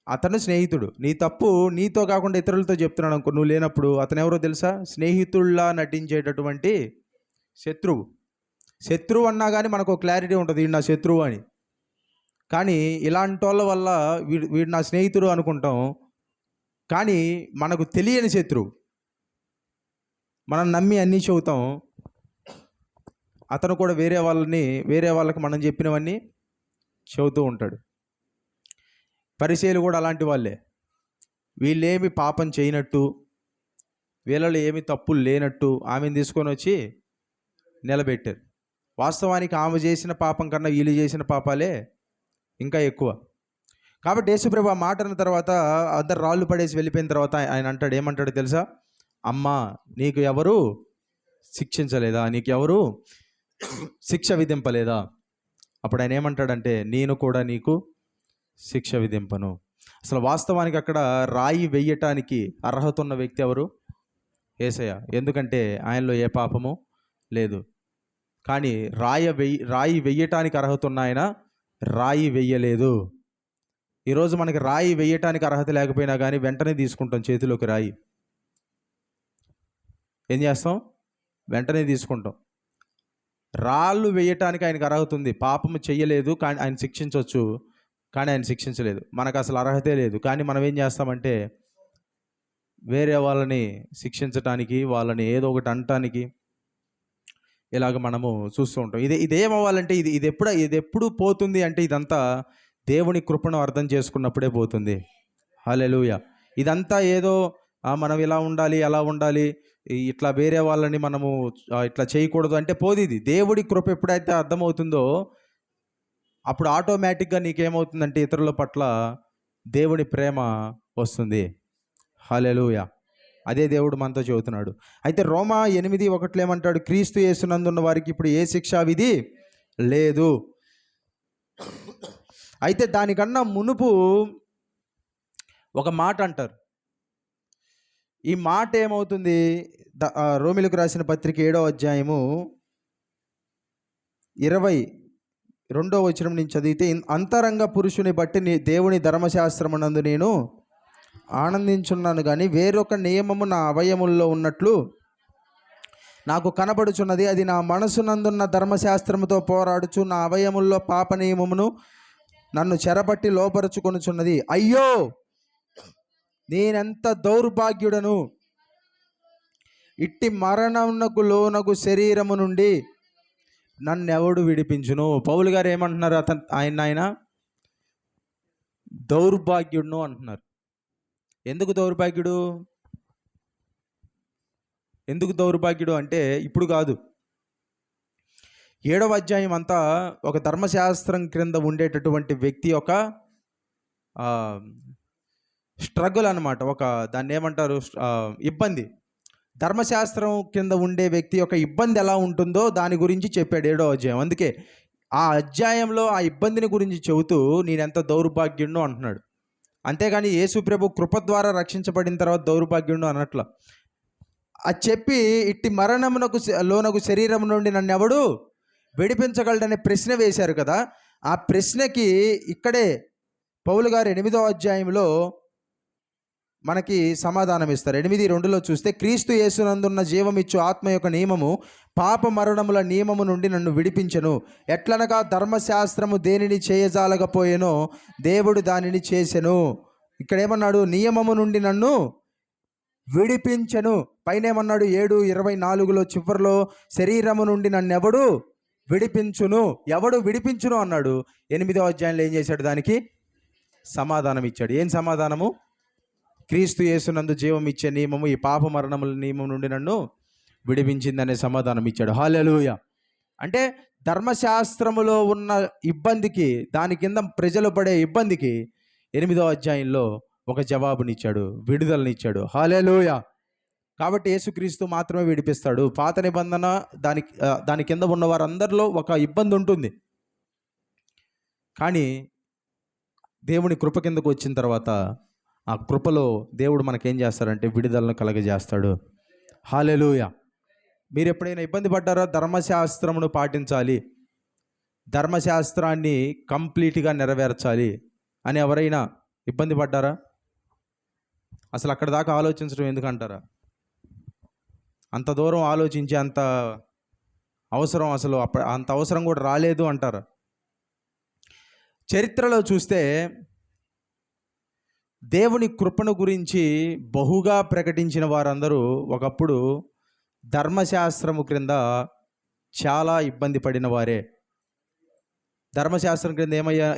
అతను స్నేహితుడు. నీ తప్పు నీతో కాకుండా ఇతరులతో చెప్తున్నాడు అనుకో, నువ్వు లేనప్పుడు అతను ఎవరో తెలుసా? స్నేహితుల్లా నటించేటటువంటి శత్రువు. శత్రువు అన్నా కానీ మనకు క్లారిటీ ఉంటుంది, వీడు నా శత్రువు అని. కానీ ఇలాంటి వాళ్ళ వల్ల వీడు నా స్నేహితుడు అనుకుంటాం, కానీ మనకు తెలియని శత్రువు. మనం నమ్మి అన్నీ చెబుతాం, అతను కూడా వేరే వాళ్ళకి మనం చెప్పినవన్నీ చెబుతూ ఉంటాడు. పరిసయ్యులు కూడా అలాంటి వాళ్ళే. వీళ్ళేమి పాపం చేయనట్టు, వీళ్ళలో ఏమి తప్పులు లేనట్టు ఆమెను తీసుకొని వచ్చి నిలబెట్టారు. వాస్తవానికి ఆమె చేసిన పాపం కన్నా వీళ్ళు చేసిన పాపాలే ఇంకా ఎక్కువ. కాబట్టి యేసుప్రభు ఆ మాట అన్న తర్వాత అందరు రాళ్ళు పడేసి వెళ్ళిపోయిన తర్వాత ఆయన అంటాడు, ఏమంటాడు తెలుసా? అమ్మా, నీకు ఎవరు శిక్షించలేదా? నీకు ఎవరు శిక్ష విధింపలేదా? అప్పుడు ఆయన ఏమంటాడంటే, నేను కూడా నీకు శిక్ష విధింపను. అసలు వాస్తవానికి అక్కడ రాయి వెయ్యటానికి అర్హత ఉన్న వ్యక్తి ఎవరు? యేసయ్య. ఎందుకంటే ఆయనలో ఏ పాపము లేదు. కానీ రాయి వెయ్యటానికి అర్హత ఉన్న ఆయన రాయి వెయ్యలేదు. ఈరోజు మనకి రాయి వెయ్యటానికి అర్హత లేకపోయినా కానీ వెంటనే తీసుకుంటాం చేతిలోకి రాయి. ఏం చేస్తాం? వెంటనే తీసుకుంటాం. రాళ్ళు వేయటానికి ఆయనకు అర్హత ఉంది. పాపము చెయ్యలేదు కానీ ఆయన శిక్షించవచ్చు, కానీ ఆయన శిక్షించలేదు. మనకు అసలు అర్హతే లేదు. కానీ మనం ఏం చేస్తామంటే వేరే వాళ్ళని శిక్షించటానికి, వాళ్ళని ఏదో ఒకటి అనటానికి ఇలాగ మనము చూస్తూ ఉంటాం. ఇదేమవ్వాలంటే ఇది ఎప్పుడు పోతుంది అంటే ఇదంతా దేవుని కృపను అర్థం చేసుకున్నప్పుడే పోతుంది. హల్లెలూయా. ఇదంతా ఏదో మనం ఇలా ఉండాలి, అలా ఉండాలి, ఇట్లా వేరే వాళ్ళని మనము ఇట్లా చేయకూడదు అంటే పోదు. ఇది దేవుడి కృప ఎప్పుడైతే అర్థమవుతుందో అప్పుడు ఆటోమేటిక్గా నీకేమవుతుందంటే ఇతరుల పట్ల దేవుని ప్రేమ వస్తుంది. హల్లెలూయా. అదే దేవుడు మనతో చెబుతున్నాడు. అయితే రోమా 8:1 ఏమంటాడు? క్రీస్తు యేసునందున్న వారికి ఇప్పుడు ఏ శిక్షా విధి లేదు. అయితే దానికన్నా మునుపు ఒక మాట అంటారు. ఈ మాట ఏమవుతుంది? రోమిలకు రాసిన పత్రిక 7వ అధ్యాయము 22వ వచనం నుంచి చదివితే, అంతరంగ పురుషుని బట్టి దేవుని ధర్మశాస్త్రమునందు నేను ఆనందించున్నాను, కానీ వేరొక నియమము నా అవయముల్లో ఉన్నట్లు నాకు కనబడుచున్నది. అది నా మనసునందున్న ధర్మశాస్త్రముతో పోరాడుచు నా అవయముల్లో పాప నియమమును నన్ను చెరపట్టి లోపరుచుకొనుచున్నది. అయ్యో, నేనెంత దౌర్భాగ్యుడను! ఇట్టి మరణమునకు లోనగు శరీరము నుండి నన్నెవడు విడిపించును? పౌలు గారు ఏమంటున్నారు? ఆయన దౌర్భాగ్యుడును అంటున్నారు. ఎందుకు దౌర్భాగ్యుడు? ఎందుకు దౌర్భాగ్యుడు అంటే ఇప్పుడు కాదు, 7వ అధ్యాయం అంతా ఒక ధర్మశాస్త్రం క్రింద ఉండేటటువంటి వ్యక్తి యొక్క స్ట్రగుల్ అనమాట. దాన్ని ఏమంటారు? ఇబ్బంది. ధర్మశాస్త్రం కింద ఉండే వ్యక్తి యొక్క ఇబ్బంది ఎలా ఉంటుందో దాని గురించి చెప్పాడు 7వ అధ్యాయం. అందుకే ఆ అధ్యాయంలో ఆ ఇబ్బందిని గురించి చెబుతూ నేనెంత దౌర్భాగ్యుడును అంటున్నాడు. అంతేగాని యేసు ప్రభు కృప ద్వారా రక్షించబడిన తర్వాత దౌర్భాగ్యుడు అన్నట్ల. అది చెప్పి ఇట్టి మరణమునకు లోనకు శరీరం నుండి నన్ను ఎవడు విడిపించగలడనే ప్రశ్న వేశారు కదా. ఆ ప్రశ్నకి ఇక్కడే పౌలు గారు 8వ అధ్యాయంలో మనకి సమాధానం ఇస్తారు. 8:2 చూస్తే, క్రీస్తు యేసునందున్న జీవమిచ్చు ఆత్మ యొక్క నియమము పాప మరణముల నియమము నుండి నన్ను విడిపించెను. ఎట్లనగా ధర్మశాస్త్రము దేనిని చేయజాలకపోయెనో దేవుడు దానిని చేసెను. ఇక్కడ ఏమన్నాడు? నియమము నుండి నన్ను విడిపించెను. పైన ఏమన్నాడు? 7:24 చివరిలో శరీరము నుండి నన్నెవడు విడిపించును, ఎవడు విడిపించును అన్నాడు. 8వ అధ్యాయంలో ఏం చేశాడు? దానికి సమాధానం ఇచ్చాడు. ఏం సమాధానము? క్రీస్తు యేసునందు జీవం ఇచ్చే నియమము ఈ పాప మరణముల నియమం నుండి నన్ను విడిపించిందనే సమాధానం ఇచ్చాడు. హల్లెలూయా. అంటే ధర్మశాస్త్రములో ఉన్న ఇబ్బందికి, దాని కింద ప్రజలు పడే ఇబ్బందికి 8వ అధ్యాయంలో ఒక జవాబునిచ్చాడు, విడుదలనిచ్చాడు. హల్లెలూయా. కాబట్టి యేసుక్రీస్తు మాత్రమే విడిపిస్తాడు. పాత నిబంధన దాని కింద ఉన్న వారందరిలో ఒక ఇబ్బంది ఉంటుంది. కానీ దేవుని కృప కిందకు వచ్చిన తర్వాత ఆ కృపలో దేవుడు మనకేం చేస్తారంటే విడుదలను కలగజేస్తాడు. హల్లెలూయా. మీరు ఎప్పుడైనా ఇబ్బంది పడ్డారో? ధర్మశాస్త్రమును పాటించాలి, ధర్మశాస్త్రాన్ని కంప్లీట్గా నెరవేర్చాలి అని ఎవరైనా ఇబ్బంది పడ్డారా? అసలు అక్కడ దాకా ఆలోచించడం ఎందుకంటారా? అంత దూరం ఆలోచించే అంత అవసరం అసలు అంత అవసరం కూడా రాలేదు అంటారా? చరిత్రలో చూస్తే దేవుని కృపను గురించి బహుగా ప్రకటించిన వారందరూ ఒకప్పుడు ధర్మశాస్త్రము క్రింద చాలా ఇబ్బంది పడిన వారే. ధర్మశాస్త్రం క్రింద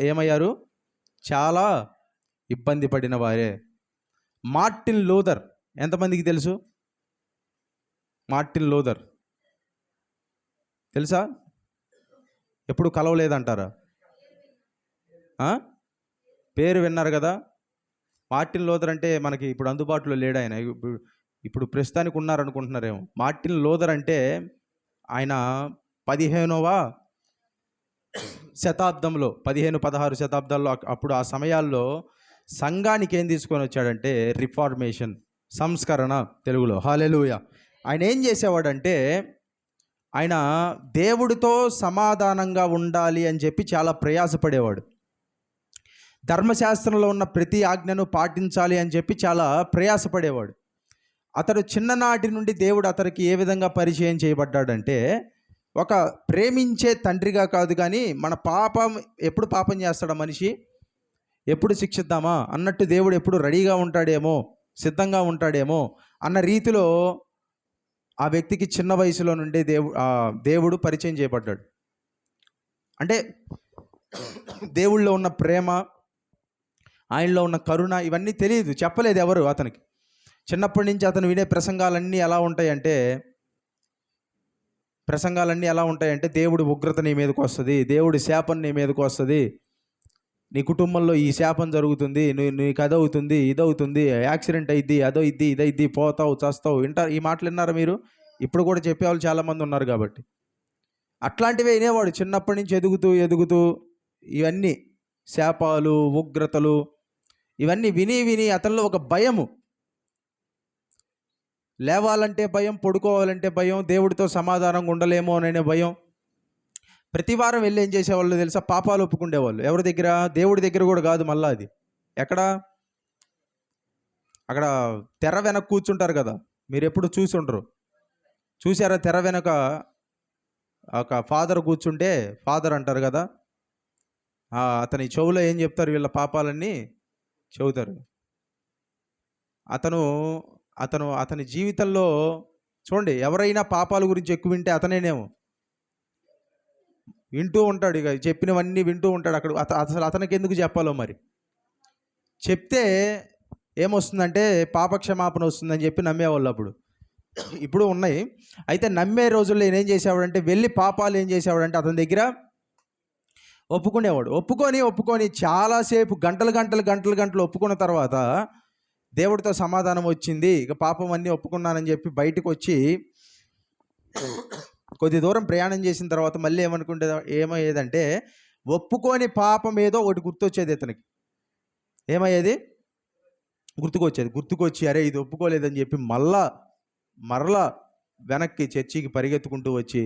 ఏమయ్యారు? చాలా ఇబ్బంది పడిన వారే. మార్టిన్ లూథర్ ఎంతమందికి తెలుసు? మార్టిన్ లూథర్ తెలుసా? ఎప్పుడు కలవలేదంటారా? పేరు విన్నారు కదా. మార్టిన్ లూథర్ అంటే మనకి ఇప్పుడు అందుబాటులో లేడు ఆయన. ఇప్పుడు ప్రస్తుతానికి ఉన్నారనుకుంటున్నారేమో. మార్టిన్ లూథర్ అంటే ఆయన 15వ శతాబ్దంలో 15-16 శతాబ్దాల్లో అప్పుడు ఆ సమయాల్లో సంఘానికి ఏం తీసుకొని వచ్చాడంటే రిఫార్మేషన్, సంస్కరణ తెలుగులో. హల్లెలూయా. ఆయన ఏం చేసేవాడంటే ఆయన దేవుడితో సమాధానంగా ఉండాలి అని చెప్పి చాలా ప్రయాసపడేవాడు. ధర్మశాస్త్రంలో ఉన్న ప్రతి ఆజ్ఞను పాటించాలి అని చెప్పి చాలా ప్రయాసపడేవాడు. అతడు చిన్ననాటి నుండి దేవుడు అతనికి ఏ విధంగా పరిచయం చేయబడ్డాడంటే ఒక ప్రేమించే తండ్రిగా కాదు, కానీ మన ఎప్పుడు పాపం చేస్తాడా మనిషి, ఎప్పుడు శిక్షిద్దామా అన్నట్టు దేవుడు ఎప్పుడు రెడీగా ఉంటాడేమో, సిద్ధంగా ఉంటాడేమో అన్న రీతిలో ఆ వ్యక్తికి చిన్న వయసులో నుండే దేవుడు పరిచయం చేయబడ్డాడు. అంటే దేవుళ్ళో ఉన్న ప్రేమ, ఆయనలో ఉన్న కరుణ ఇవన్నీ తెలియదు, చెప్పలేదు ఎవరు అతనికి. చిన్నప్పటి నుంచి అతను వినే ప్రసంగాలన్నీ ఎలా ఉంటాయంటే దేవుడి ఉగ్రత నీ మీదకి వస్తుంది, దేవుడి శాపం నీ మీదకి వస్తుంది, నీ కుటుంబంలో ఈ శాపం జరుగుతుంది, నీకు అదవుతుంది, ఇదవుతుంది, యాక్సిడెంట్ అయింది, ఇదైద్ది, పోతావు, చస్తావు. ఈ మాటలు విన్నారా మీరు? ఇప్పుడు కూడా చెప్పేవాళ్ళు చాలామంది ఉన్నారు. కాబట్టి అట్లాంటివి వినేవాడు చిన్నప్పటి నుంచి ఎదుగుతూ ఇవన్నీ శాపాలు, ఉగ్రతలు ఇవన్నీ విని అతనిలో ఒక భయము, లేవాలంటే భయం, పడుకోవాలంటే భయం, దేవుడితో సమాధానంగా ఉండలేమో అనే భయం. ప్రతి వారం వెళ్ళి ఏం చేసేవాళ్ళు తెలుసా? పాపాలు ఒప్పుకుండేవాళ్ళు. ఎవరి దగ్గర? దేవుడి దగ్గర కూడా కాదు. మళ్ళా అది ఎక్కడ? అక్కడ తెర వెనక కూర్చుంటారు కదా, మీరు ఎప్పుడు చూసి ఉండరు. చూసారా? తెర వెనక ఒక ఫాదర్ కూర్చుంటే ఫాదర్ అంటారు కదా, అతని చెవులో ఏం చెప్తారు? వీళ్ళ పాపాలన్నీ చెబుతారు. అతని జీవితంలో చూడండి, ఎవరైనా పాపాల గురించి ఎక్కువ వింటే అతనేనేమో వింటూ ఉంటాడు. ఇక చెప్పినవన్నీ వింటూ ఉంటాడు. అసలు అతనికి ఎందుకు చెప్పాలో మరి. చెప్తే ఏమొస్తుందంటే పాపక్షమాపణ వస్తుందని చెప్పి నమ్మేవాళ్ళు అప్పుడు. ఇప్పుడు ఉన్నాయి. అయితే నమ్మే రోజుల్లో ఏం చేసేవాడంటే వెళ్ళి పాపాలు ఏం చేసేవాడంటే అతని దగ్గర ఒప్పుకునేవాడు. ఒప్పుకొని చాలాసేపు గంటలు ఒప్పుకున్న తర్వాత దేవుడితో సమాధానం వచ్చింది, ఇక పాపం అన్నీ ఒప్పుకున్నానని చెప్పి బయటకు వచ్చి కొద్ది దూరం ప్రయాణం చేసిన తర్వాత మళ్ళీ ఏమయ్యేదంటే ఒప్పుకొని పాపం ఏదో ఒకటి గుర్తొచ్చేది అతనికి. ఏమయ్యేది? గుర్తుకొచ్చి అరే ఇది ఒప్పుకోలేదని చెప్పి మరలా వెనక్కి చర్చికి పరిగెత్తుకుంటూ వచ్చి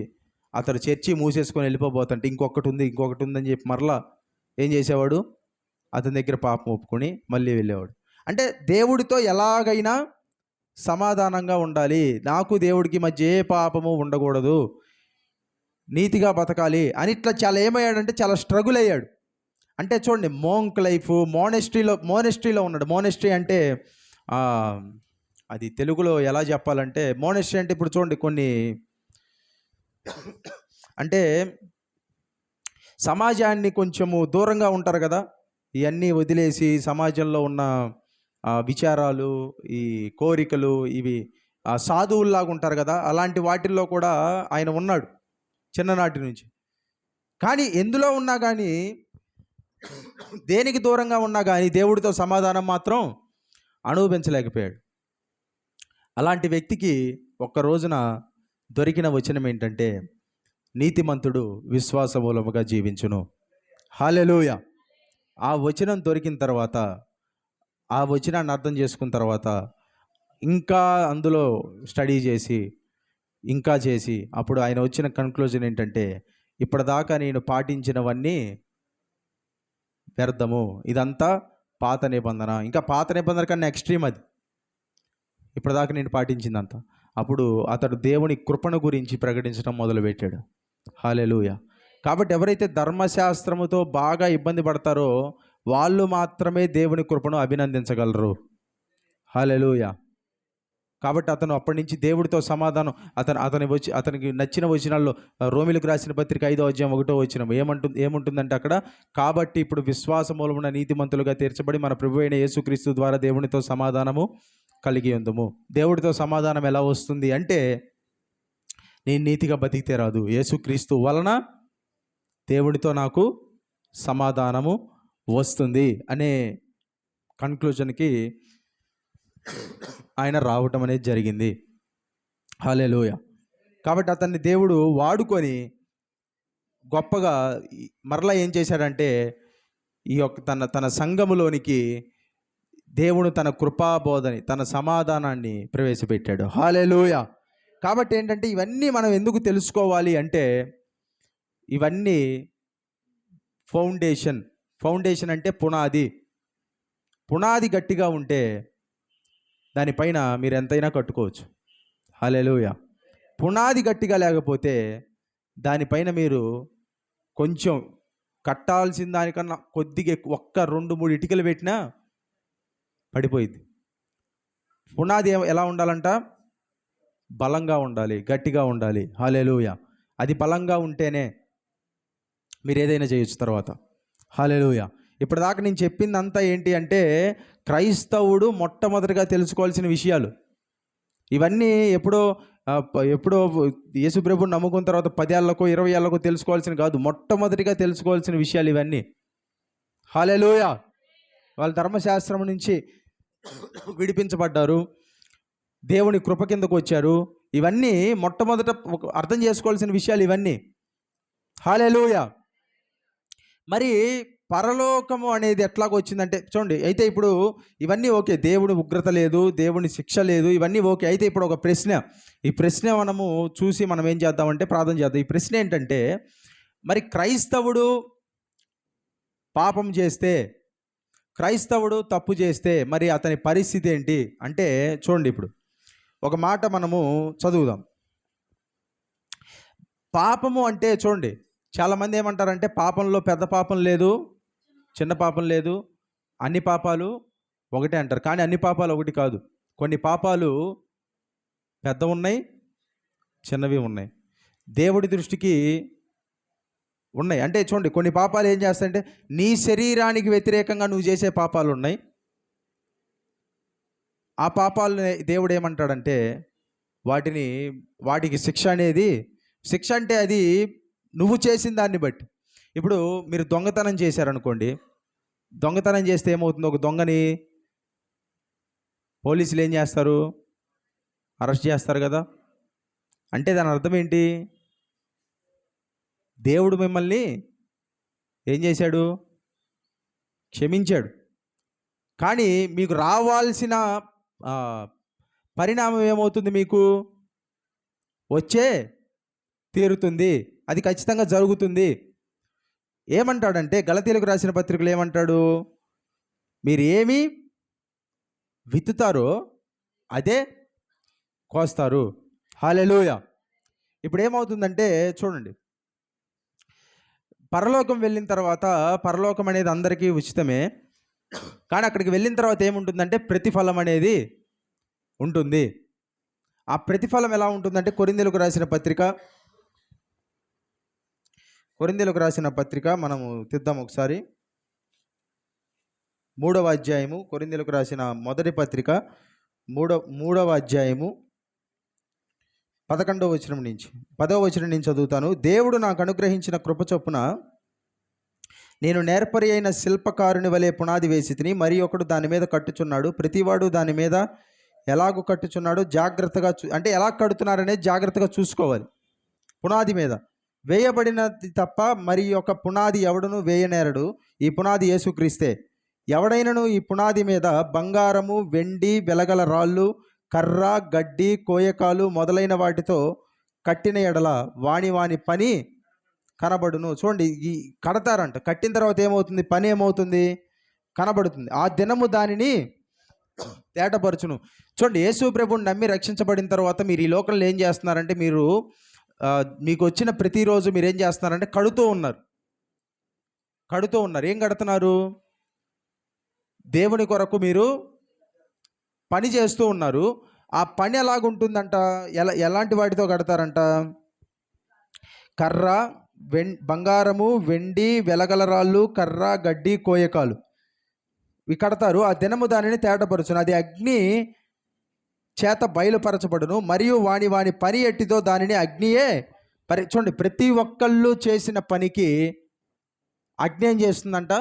అతడు చర్చి మూసేసుకొని వెళ్ళిపోతుంటే ఇంకొకటి ఉందని చెప్పి మరలా ఏం చేసేవాడు? అతని దగ్గర పాపం ఒప్పుకొని మళ్ళీ వెళ్ళేవాడు. అంటే దేవుడితో ఎలాగైనా సమాధానంగా ఉండాలి, నాకు దేవుడికి మధ్య ఏ పాపము ఉండకూడదు, నీతిగా బతకాలి అని ఇట్లా చాలా ఏమయ్యాడంటే చాలా స్ట్రగుల్ అయ్యాడు. అంటే చూడండి, మోంక్ లైఫ్, మోనెస్ట్రీలో ఉన్నాడు. మోనెస్ట్రీ అంటే అది తెలుగులో ఎలా చెప్పాలంటే, మోనెస్ట్రీ అంటే ఇప్పుడు చూడండి కొన్ని అంటే సమాజాన్ని కొంచెము దూరంగా ఉంటారు కదా, ఇవన్నీ వదిలేసి సమాజంలో ఉన్న విచారాలు, ఈ కోరికలు, ఇవి సాధువుల్లాగా ఉంటారు కదా, అలాంటి వాటిల్లో కూడా ఆయన ఉన్నాడు చిన్ననాటి నుంచి. కానీ ఎందులో ఉన్నా కానీ, దేనికి దూరంగా ఉన్నా కానీ దేవుడితో సమాధానం మాత్రం అనుభవించలేకపోయాడు. అలాంటి వ్యక్తికి ఒక్క రోజున దొరికిన వచనం ఏంటంటే, నీతిమంతుడు విశ్వాస మూలముగా జీవించును. హల్లెలూయా. ఆ వచనం దొరికిన తర్వాత, ఆ వచనాన్ని అర్థం చేసుకున్న తర్వాత ఇంకా అందులో స్టడీ చేసి అప్పుడు ఆయన వచ్చిన కన్క్లూజన్ ఏంటంటే, ఇప్పటిదాకా నేను పాటించినవన్నీ వ్యర్థము, ఇదంతా పాత నిబంధన, ఇంకా పాత నిబంధన కన్నా ఎక్స్ట్రీమ్ అది, ఇప్పటిదాకా నేను పాటించిందంతా. అప్పుడు అతడు దేవుని కృపను గురించి ప్రకటించడం మొదలుపెట్టాడు. హల్లెలూయా. కాబట్టి ఎవరైతే ధర్మశాస్త్రముతో బాగా ఇబ్బంది పడతారో వాళ్ళు మాత్రమే దేవుని కృపను అభినందించగలరు. హల్లెలూయా. కాబట్టి అతను అప్పటి నుంచి దేవుడితో సమాధానం అతనికి నచ్చిన వచనాల్లో రోమిలకు రాసిన పత్రిక 5:1 ఏముంటుందంటే అక్కడ, కాబట్టి ఇప్పుడు విశ్వాస మూలమున నీతిమంతులుగా తీర్చబడి మన ప్రభు అయిన యేసుక్రీస్తు ద్వారా దేవునితో సమాధానము కలిగి ఉందము. దేవుడితో సమాధానం ఎలా వస్తుంది అంటే, నేను నీతిగా బతికితే రాదు, యేసుక్రీస్తు వలన దేవుడితో నాకు సమాధానము వస్తుంది అనే కన్క్లూజన్కి ఆయన రావటం అనేది జరిగింది. హల్లెలూయా. కాబట్టి అతన్ని దేవుడు వాడుకొని గొప్పగా మరలా ఏం చేశాడంటే, ఈ యొక్క తన సంఘములోనికి దేవుడు తన కృపాబోధని, తన సమాధానాన్ని ప్రవేశపెట్టాడు. హల్లెలూయా. కాబట్టి ఏంటంటే, ఇవన్నీ మనం ఎందుకు తెలుసుకోవాలి అంటే, ఇవన్నీ ఫౌండేషన్ అంటే పునాది గట్టిగా ఉంటే దానిపైన మీరు ఎంతైనా కట్టుకోవచ్చు. హల్లెలూయా. పునాది గట్టిగా లేకపోతే దానిపైన మీరు కొంచెం కట్టాల్సిన దానికన్నా కొద్దిగా ఒక్క 2-3 ఇటుకలు పెట్టినా పడిపోయింది. పునాది ఎలా ఉండాలంట? బలంగా ఉండాలి, గట్టిగా ఉండాలి. హల్లెలూయా. అది బలంగా ఉంటేనే మీరు ఏదైనా చేయొచ్చు తర్వాత. హల్లెలూయా. ఇప్పటిదాకా నేను చెప్పిందంతా ఏంటి అంటే, క్రైస్తవుడు మొట్టమొదటిగా తెలుసుకోవాల్సిన విషయాలు ఇవన్నీ. ఎప్పుడో యేసుప్రభుని నమ్ముకున్న తర్వాత 10 ఏళ్ళకో 20 ఏళ్ళకో తెలుసుకోవాల్సిన కాదు, మొట్టమొదటిగా తెలుసుకోవాల్సిన విషయాలు ఇవన్నీ. హల్లెలూయా. వాళ్ళు ధర్మశాస్త్రం నుంచి విడిపించబడ్డారు, దేవుని కృప కిందకు వచ్చారు. ఇవన్నీ మొట్టమొదట అర్థం చేసుకోవాల్సిన విషయాలు ఇవన్నీ. హల్లెలూయా. మరి పరలోకము అనేది ఎట్లాగొచ్చిందంటే చూడండి, అయితే ఇప్పుడు ఇవన్నీ ఓకే, దేవుని ఉగ్రత లేదు, దేవుని శిక్ష లేదు, ఇవన్నీ ఓకే. అయితే ఇప్పుడు ఒక ప్రశ్న, ఈ ప్రశ్న మనము చూసి మనం ఏం చేద్దామంటే ప్రార్థన చేద్దాం. ఈ ప్రశ్న ఏంటంటే, మరి క్రైస్తవుడు పాపం చేస్తే, క్రైస్తవుడు తప్పు చేస్తే మరి అతని పరిస్థితి ఏంటి అంటే, చూడండి ఇప్పుడు ఒక మాట మనము చదువుదాం. పాపము అంటే చూడండి, చాలామంది ఏమంటారంటే, పాపంలో పెద్ద పాపం లేదు, చిన్న పాపం లేదు, అన్ని పాపాలు ఒకటే అంటారు. కానీ అన్ని పాపాలు ఒకటి కాదు. కొన్ని పాపాలు పెద్ద ఉన్నాయి, చిన్నవి ఉన్నాయి, దేవుడి దృష్టికి ఉన్నాయి. అంటే చూడండి, కొన్ని పాపాలు ఏం చేస్తాయంటే, నీ శరీరానికి వ్యతిరేకంగా నువ్వు చేసే పాపాలు ఉన్నాయి. ఆ పాపాలని దేవుడు ఏమంటాడంటే, వాటికి శిక్ష అంటే అది నువ్వు చేసిన దాన్ని బట్టి. ఇప్పుడు మీరు దొంగతనం చేశారనుకోండి, దొంగతనం చేస్తే ఏమవుతుంది? ఒక దొంగని పోలీసులు ఏం చేస్తారు? అరెస్ట్ చేస్తారు కదా. అంటే దాని అర్థం ఏంటి? దేవుడు మిమ్మల్ని ఏం చేశాడు? క్షమించాడు. కానీ మీకు రావాల్సిన పరిణామం ఏమవుతుంది? మీకు వచ్చే తీరుతుంది, అది ఖచ్చితంగా జరుగుతుంది. ఏమంటాడంటే, గలతీయులకు రాసిన పత్రికలు ఏమంటాడు? మీరు ఏమి విత్తుతారో అదే కోస్తారు. హల్లెలూయా. ఇప్పుడు ఏమవుతుందంటే చూడండి, పరలోకం వెళ్ళిన తర్వాత, పరలోకం అనేది అందరికీ ఉచితమే, కానీ అక్కడికి వెళ్ళిన తర్వాత ఏముంటుందంటే ప్రతిఫలం అనేది ఉంటుంది. ఆ ప్రతిఫలం ఎలా ఉంటుందంటే, కొరింథీయులకు రాసిన పత్రిక మనము తిద్దాం ఒకసారి. 3వ అధ్యాయము, కొరింథీయులకు రాసిన మొదటి పత్రిక 3వ అధ్యాయము 11వ వచనం నుంచి 10వ వచనం నుంచి చదువుతాను. దేవుడు నాకు అనుగ్రహించిన కృప చొప్పున నేను నేర్పరి అయిన శిల్పకారుని వలె పునాది వేసి తిని, మరి ఒకడు దాని మీద కట్టుచున్నాడు. ప్రతివాడు దాని మీద ఎలాగూ కట్టుచున్నాడో జాగ్రత్తగా అంటే ఎలా కడుతున్నారనేది జాగ్రత్తగా చూసుకోవాలి. పునాది మీద వేయబడినది తప్ప మరి ఒక పునాది ఎవడును వేయనేరడు. ఈ పునాది యేసుక్రీస్తే. ఎవడైనను ఈ పునాది మీద బంగారము, వెండి, వెలగల రాళ్ళు, కర్ర, గడ్డి, కోయకాలు మొదలైన వాటితో కట్టిన ఎడల వాని పని కనబడును. చూడండి, ఈ కడతారంట, కట్టిన తర్వాత ఏమవుతుంది? పని ఏమవుతుంది? కనబడుతుంది. ఆ దినము దానిని తేటపరచును. చూడండి, యేసు ప్రభువుని నమ్మి రక్షించబడిన తర్వాత మీరు ఈ లోకంలో ఏం చేస్తున్నారంటే, మీకు వచ్చిన ప్రతిరోజు మీరు ఏం చేస్తున్నారంటే కడుతూ ఉన్నారు. ఏం కడుతున్నారు? దేవుని కొరకు మీరు పని చేస్తూ ఉన్నారు. ఆ పని ఎలాగుంటుందంట, ఎలాంటి వాటితో కడతారంట? కర్ర, బంగారము, వెండి, వెలగల రాళ్ళు, కర్ర, గడ్డి, కోయకాలు ఇవి కడతారు. ఆ దినము దానిని తేటపరచును, అది అగ్ని చేత బయలుపరచబడును, మరియు వాని పని ఎట్టిదో దానిని అగ్నియే చూడండి, ప్రతి ఒక్కళ్ళు చేసిన పనికి అగ్ని ఏం చేస్తుందంట?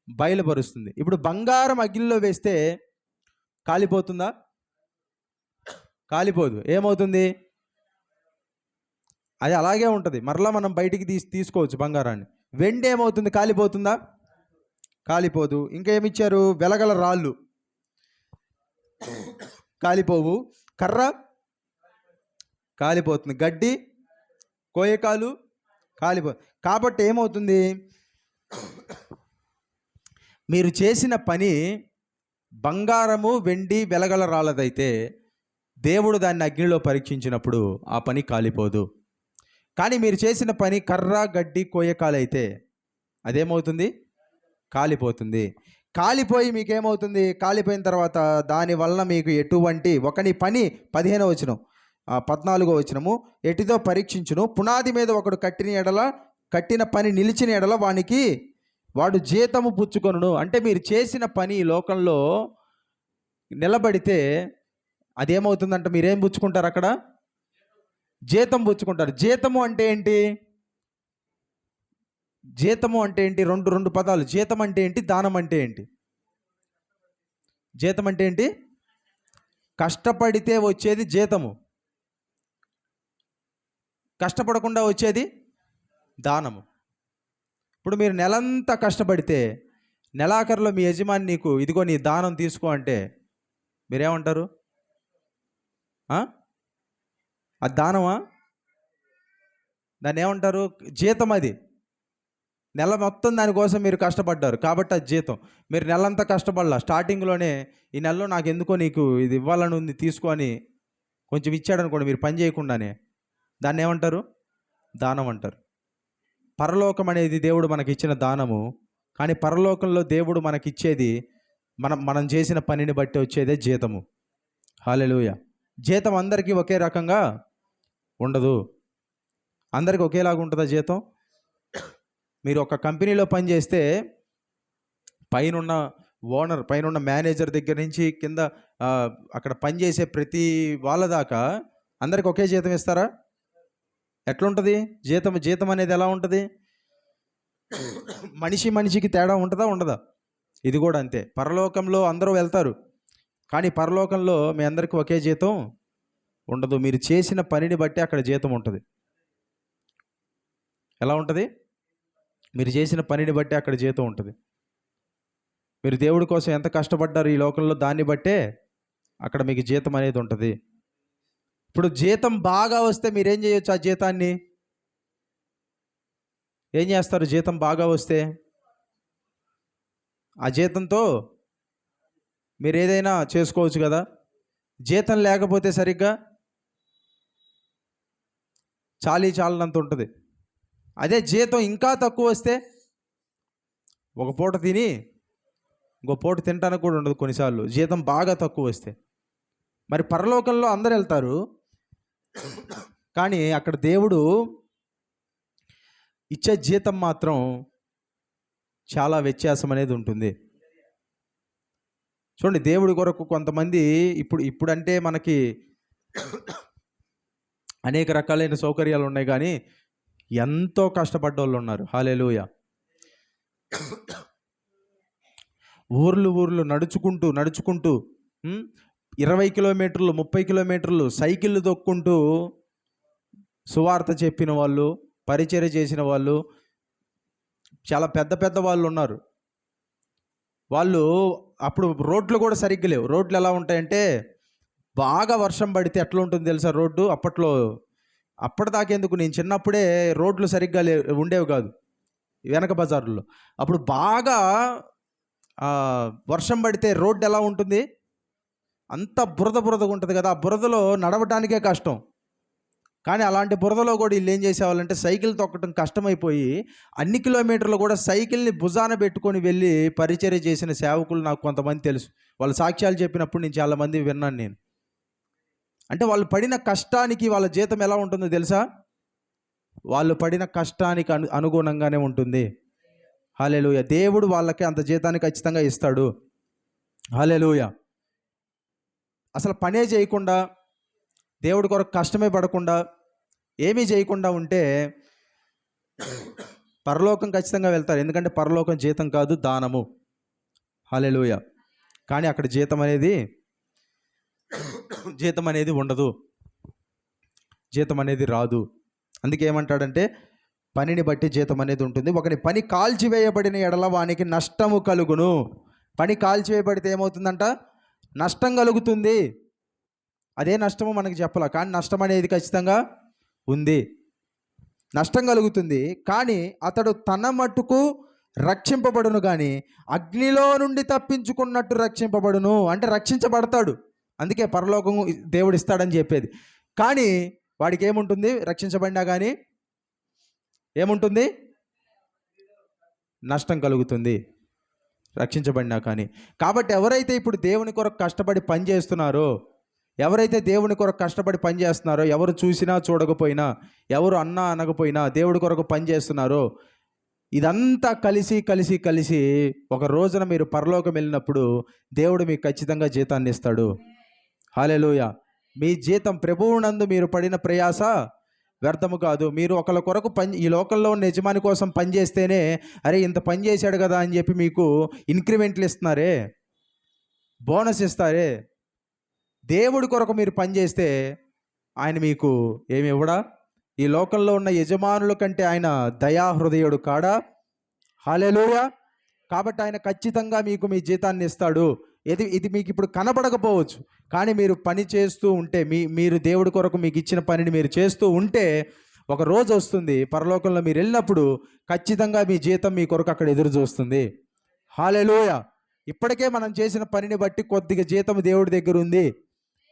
బయలుపరుస్తుంది. ఇప్పుడు బంగారం అగ్నిలో వేస్తే కాలిపోతుందా? కాలిపోదు. ఏమవుతుంది? అది అలాగే ఉంటుంది. మరలా మనం బయటికి తీసుకోవచ్చు బంగారాన్ని. వెండి ఏమవుతుంది? కాలిపోతుందా? కాలిపోదు. ఇంకా ఏమిచ్చారు? వెలగల రాళ్ళు కాలిపోవు. కర్ర కాలిపోతుంది. గడ్డి, కోయకాలు కాబట్టి ఏమవుతుంది? మీరు చేసిన పని బంగారము, వెండి, వెలగల రాళ్ళదైతే దేవుడు దాన్ని అగ్నిలో పరీక్షించినప్పుడు ఆ పని కాలిపోదు. కానీ మీరు చేసిన పని కర్ర, గడ్డి, కోయకాలు అయితే అదేమవుతుంది? కాలిపోతుంది. కాలిపోయి మీకేమవుతుంది? కాలిపోయిన తర్వాత దాని వలన మీకు ఎటువంటి ఒకని పని 15వ వచనం 14వ వచనము, ఎటిదో పరీక్షించును, పునాది మీద ఒకడు కట్టిన పని నిలిచిన ఎడల వాడు జీతము పుచ్చుకొనును. అంటే మీరు చేసిన పని ఈ లోకంలో నిలబడితే అదేమవుతుందంటే మీరేం పుచ్చుకుంటారు? అక్కడ జీతం పుచ్చుకుంటారు. జీతము అంటే ఏంటి? జీతము అంటే ఏంటి? రెండు పదాలు. జీతం అంటే ఏంటి? దానం అంటే ఏంటి? జీతం అంటే ఏంటి? కష్టపడితే వచ్చేది జీతము, కష్టపడకుండా వచ్చేది దానము. ఇప్పుడు మీరు నెలంతా కష్టపడితే నెలాఖరులో మీ యజమాని నీకు ఇదిగో నీ దానం తీసుకో అంటే మీరేమంటారు? అది దానమా? దాన్ని ఏమంటారు? జీతం. అది నెల మొత్తం దానికోసం మీరు కష్టపడ్డారు కాబట్టి అది జీతం. మీరు నెలంతా కష్టపడలా, స్టార్టింగ్లోనే ఈ నెలలో నాకు ఎందుకో నీకు ఇది ఇవ్వాలని ఉంది తీసుకో అని కొంచెం ఇచ్చాడనుకోండి మీరు పని చేయకుండానే, దాన్ని ఏమంటారు? దానం అంటారు. పరలోకం అనేది దేవుడు మనకి ఇచ్చిన దానము. కానీ పరలోకంలో దేవుడు మనకిచ్చేది మనం చేసిన పనిని బట్టి వచ్చేదే జీతము. హల్లెలూయా. జీతం అందరికీ ఒకే రకంగా ఉండదు. అందరికీ ఒకేలాగా ఉంటుందా జీతం? మీరు ఒక కంపెనీలో పనిచేస్తే పైనున్న ఓనర్, పైనున్న మేనేజర్ దగ్గర నుంచి కింద అక్కడ పనిచేసే ప్రతి వాళ్ళ దాకా అందరికి ఒకే జీతం ఇస్తారా? ఎట్లుంటుంది జీతం అనేది? ఎలా ఉంటుంది? మనిషికి తేడా ఉంటుందా? ఉండదా? ఇది కూడా అంతే. పరలోకంలో అందరూ వెళ్తారు, కానీ పరలోకంలో మీ అందరికీ ఒకే జీతం ఉండదు. మీరు చేసిన పనిని బట్టి అక్కడ జీతం ఉంటుంది. ఎలా ఉంటుంది? మీరు చేసిన పనిని బట్టి అక్కడ జీతం ఉంటుంది. మీరు దేవుడి కోసం ఎంత కష్టపడ్డారు ఈ లోకంలో దాన్ని బట్టే అక్కడ మీకు జీతం అనేది ఉంటుంది. ఇప్పుడు జీతం బాగా వస్తే మీరేం చేయొచ్చు? ఆ జీతాన్ని ఏం చేస్తారు? జీతం బాగా వస్తే ఆ జీతంతో మీరు ఏదైనా చేసుకోవచ్చు కదా. జీతం లేకపోతే సరిగ్గా చాలనంత ఉంటుంది. అదే జీతం ఇంకా తక్కువ వస్తే ఒక పూట తిని ఇంకో పూట తినడానికి కూడా ఉండదు కొన్నిసార్లు, జీతం బాగా తక్కువ వస్తే. మరి పరలోకంలో అందరు వెళ్తారు, కానీ అక్కడ దేవుడు ఇచ్చే జీతం మాత్రం చాలా వ్యత్యాసం అనేది ఉంటుంది. చూడండి, దేవుడి కొరకు కొంతమంది ఇప్పుడంటే మనకి అనేక రకాలైన సౌకర్యాలు ఉన్నాయి, కానీ ఎంతో కష్టపడ్డ వాళ్ళు ఉన్నారు. హల్లెలూయా. ఊర్లు నడుచుకుంటూ 20 కిలోమీటర్లు 30 కిలోమీటర్లు సైకిళ్ళు తొక్కుంటూ సువార్త చెప్పిన వాళ్ళు, పరిచర్య చేసిన వాళ్ళు, చాలా పెద్ద వాళ్ళు ఉన్నారు. వాళ్ళు అప్పుడు రోడ్లు కూడా సరిగ్గా లేవు. రోడ్లు ఎలా ఉంటాయంటే బాగా వర్షం పడితే ఎట్లా ఉంటుంది తెలుసా రోడ్డు? అప్పటిదాకెందుకు, నేను చిన్నప్పుడే రోడ్లు సరిగ్గా ఉండేవి కాదు వెనక బజార్లో. అప్పుడు బాగా వర్షం పడితే రోడ్డు ఎలా ఉంటుంది? అంత బురదగా ఉంటుంది కదా. ఆ బురదలో నడవడానికే కష్టం. కానీ అలాంటి బురదలో కూడా వీళ్ళు ఏం చేసేవాళ్ళంటే సైకిల్ తొక్కడం కష్టమైపోయి అన్ని కిలోమీటర్లు కూడా సైకిల్ని భుజాన పెట్టుకొని వెళ్ళి పరిచర్య చేసిన సేవకులు నాకు కొంతమంది తెలుసు. వాళ్ళ సాక్ష్యాలు చెప్పినప్పుడు నేను చాలామంది విన్నాను నేను. అంటే వాళ్ళు పడిన కష్టానికి వాళ్ళ జీతం ఎలా ఉంటుందో తెలుసా? వాళ్ళు పడిన కష్టానికి అనుగుణంగానే ఉంటుంది. హల్లెలూయా. దేవుడు వాళ్ళకి అంత జీతాన్ని ఖచ్చితంగా ఇస్తాడు. హల్లెలూయా. అసలు పనే చేయకుండా, దేవుడి కొరకు కష్టమే పడకుండా, ఏమీ చేయకుండా ఉంటే పరలోకం ఖచ్చితంగా వెళ్తారు. ఎందుకంటే పరలోకం జీతం కాదు, దానము. హల్లెలూయా. కానీ అక్కడ జీతం అనేది ఉండదు, జీతం అనేది రాదు. అందుకే ఏమంటాడంటే పనిని బట్టి జీతం అనేది ఉంటుంది. ఒకని పని కాల్చివేయబడిన ఎడల వానికి నష్టము కలుగును. పని కాల్చివేయబడితే ఏమవుతుందంట? నష్టం కలుగుతుంది. అదే నష్టము మనకు చెప్పాల, కానీ నష్టం అనేది ఖచ్చితంగా ఉంది. నష్టం కలుగుతుంది, కానీ అతడు తన మట్టుకు రక్షింపబడును, కానీ అగ్నిలో నుండి తప్పించుకున్నట్టు రక్షింపబడును. అంటే రక్షించబడతాడు. అందుకే పరలోకము దేవుడు ఇస్తాడని చెప్పేది. కానీ వాడికి ఏముంటుంది? రక్షించబడినా కానీ ఏముంటుంది? నష్టం కలుగుతుంది, రక్షించబడినా కానీ. కాబట్టి ఎవరైతే ఇప్పుడు దేవుని కొరకు కష్టపడి పని చేస్తున్నారో, ఎవరైతే దేవుని కొరకు కష్టపడి పని చేస్తున్నారో, ఎవరు చూసినా చూడకపోయినా, ఎవరు అన్నా అనకపోయినా దేవుడి కొరకు పని చేస్తున్నారో, ఇదంతా కలిసి కలిసి కలిసి ఒక రోజున మీరు పరలోకం వెళ్ళినప్పుడు దేవుడు మీకు ఖచ్చితంగా జీతాన్ని ఇస్తాడు. హల్లెలూయా. మీ జీతం, ప్రభువునందు మీరు పడిన ప్రయాస వ్యర్థము కాదు. మీరు ఒకళ్ళ కొరకు ఈ లోకంలో ఉన్న యజమాని కోసం పని చేస్తేనే, అరే ఇంత పని చేశాడు కదా అని చెప్పి మీకు ఇంక్రిమెంట్లు ఇస్తున్నారే, బోనస్ ఇస్తారే. దేవుడి కొరకు మీరు పని చేస్తే ఆయన మీకు ఏమి ఇవ్వడా? ఈ లోకంలో ఉన్న యజమానుల కంటే ఆయన దయాహృదయుడు కాడా? హల్లెలూయా. కాబట్టి ఆయన ఖచ్చితంగా మీకు మీ జీతాన్ని ఇస్తాడు. ఇది మీకు ఇప్పుడు కనబడకపోవచ్చు, కానీ మీరు పని చేస్తూ ఉంటే, మీరు దేవుడి కొరకు మీకు ఇచ్చిన పనిని మీరు చేస్తూ ఉంటే, ఒక రోజు వస్తుంది పరలోకంలో మీరు వెళ్ళినప్పుడు ఖచ్చితంగా మీ జీతం మీ కొరకు అక్కడ ఎదురు చూస్తుంది. హల్లెలూయా. ఇప్పటికే మనం చేసిన పనిని బట్టి కొద్దిగా జీతం దేవుడి దగ్గర ఉంది.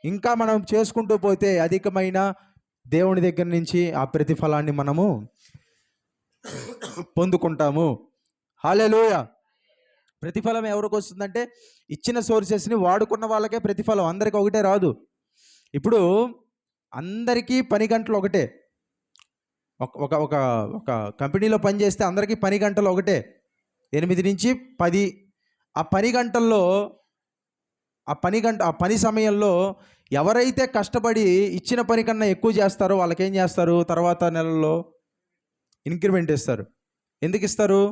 ఇంకా మనం చేసుకుంటూ పోతే అధికమైన దేవుని దగ్గర నుంచి ఆ ప్రతిఫలాన్ని మనము పొందుకుంటాము. హల్లెలూయా. ప్రతిఫలం ఎవరికి వస్తుందంటే ఇచ్చిన సోర్సెస్ని వాడుకున్న వాళ్ళకే ప్రతిఫలం, అందరికీ ఒకటే రాదు. ఇప్పుడు అందరికీ పని గంటలు ఒకటే. ఒక ఒక ఒక కంపెనీలో పని చేస్తే అందరికీ పని గంటలు ఒకటే, 8 నుంచి 10. ఆ పని గంటల్లో ఆ పని సమయంలో ఎవరైతే కష్టపడి ఇచ్చిన పని కన్నా ఎక్కువ చేస్తారో వాళ్ళకేం చేస్తారు? తర్వాత నెలల్లో ఇంక్రిమెంట్ ఇస్తారు. ఎందుకు ఇస్తారు?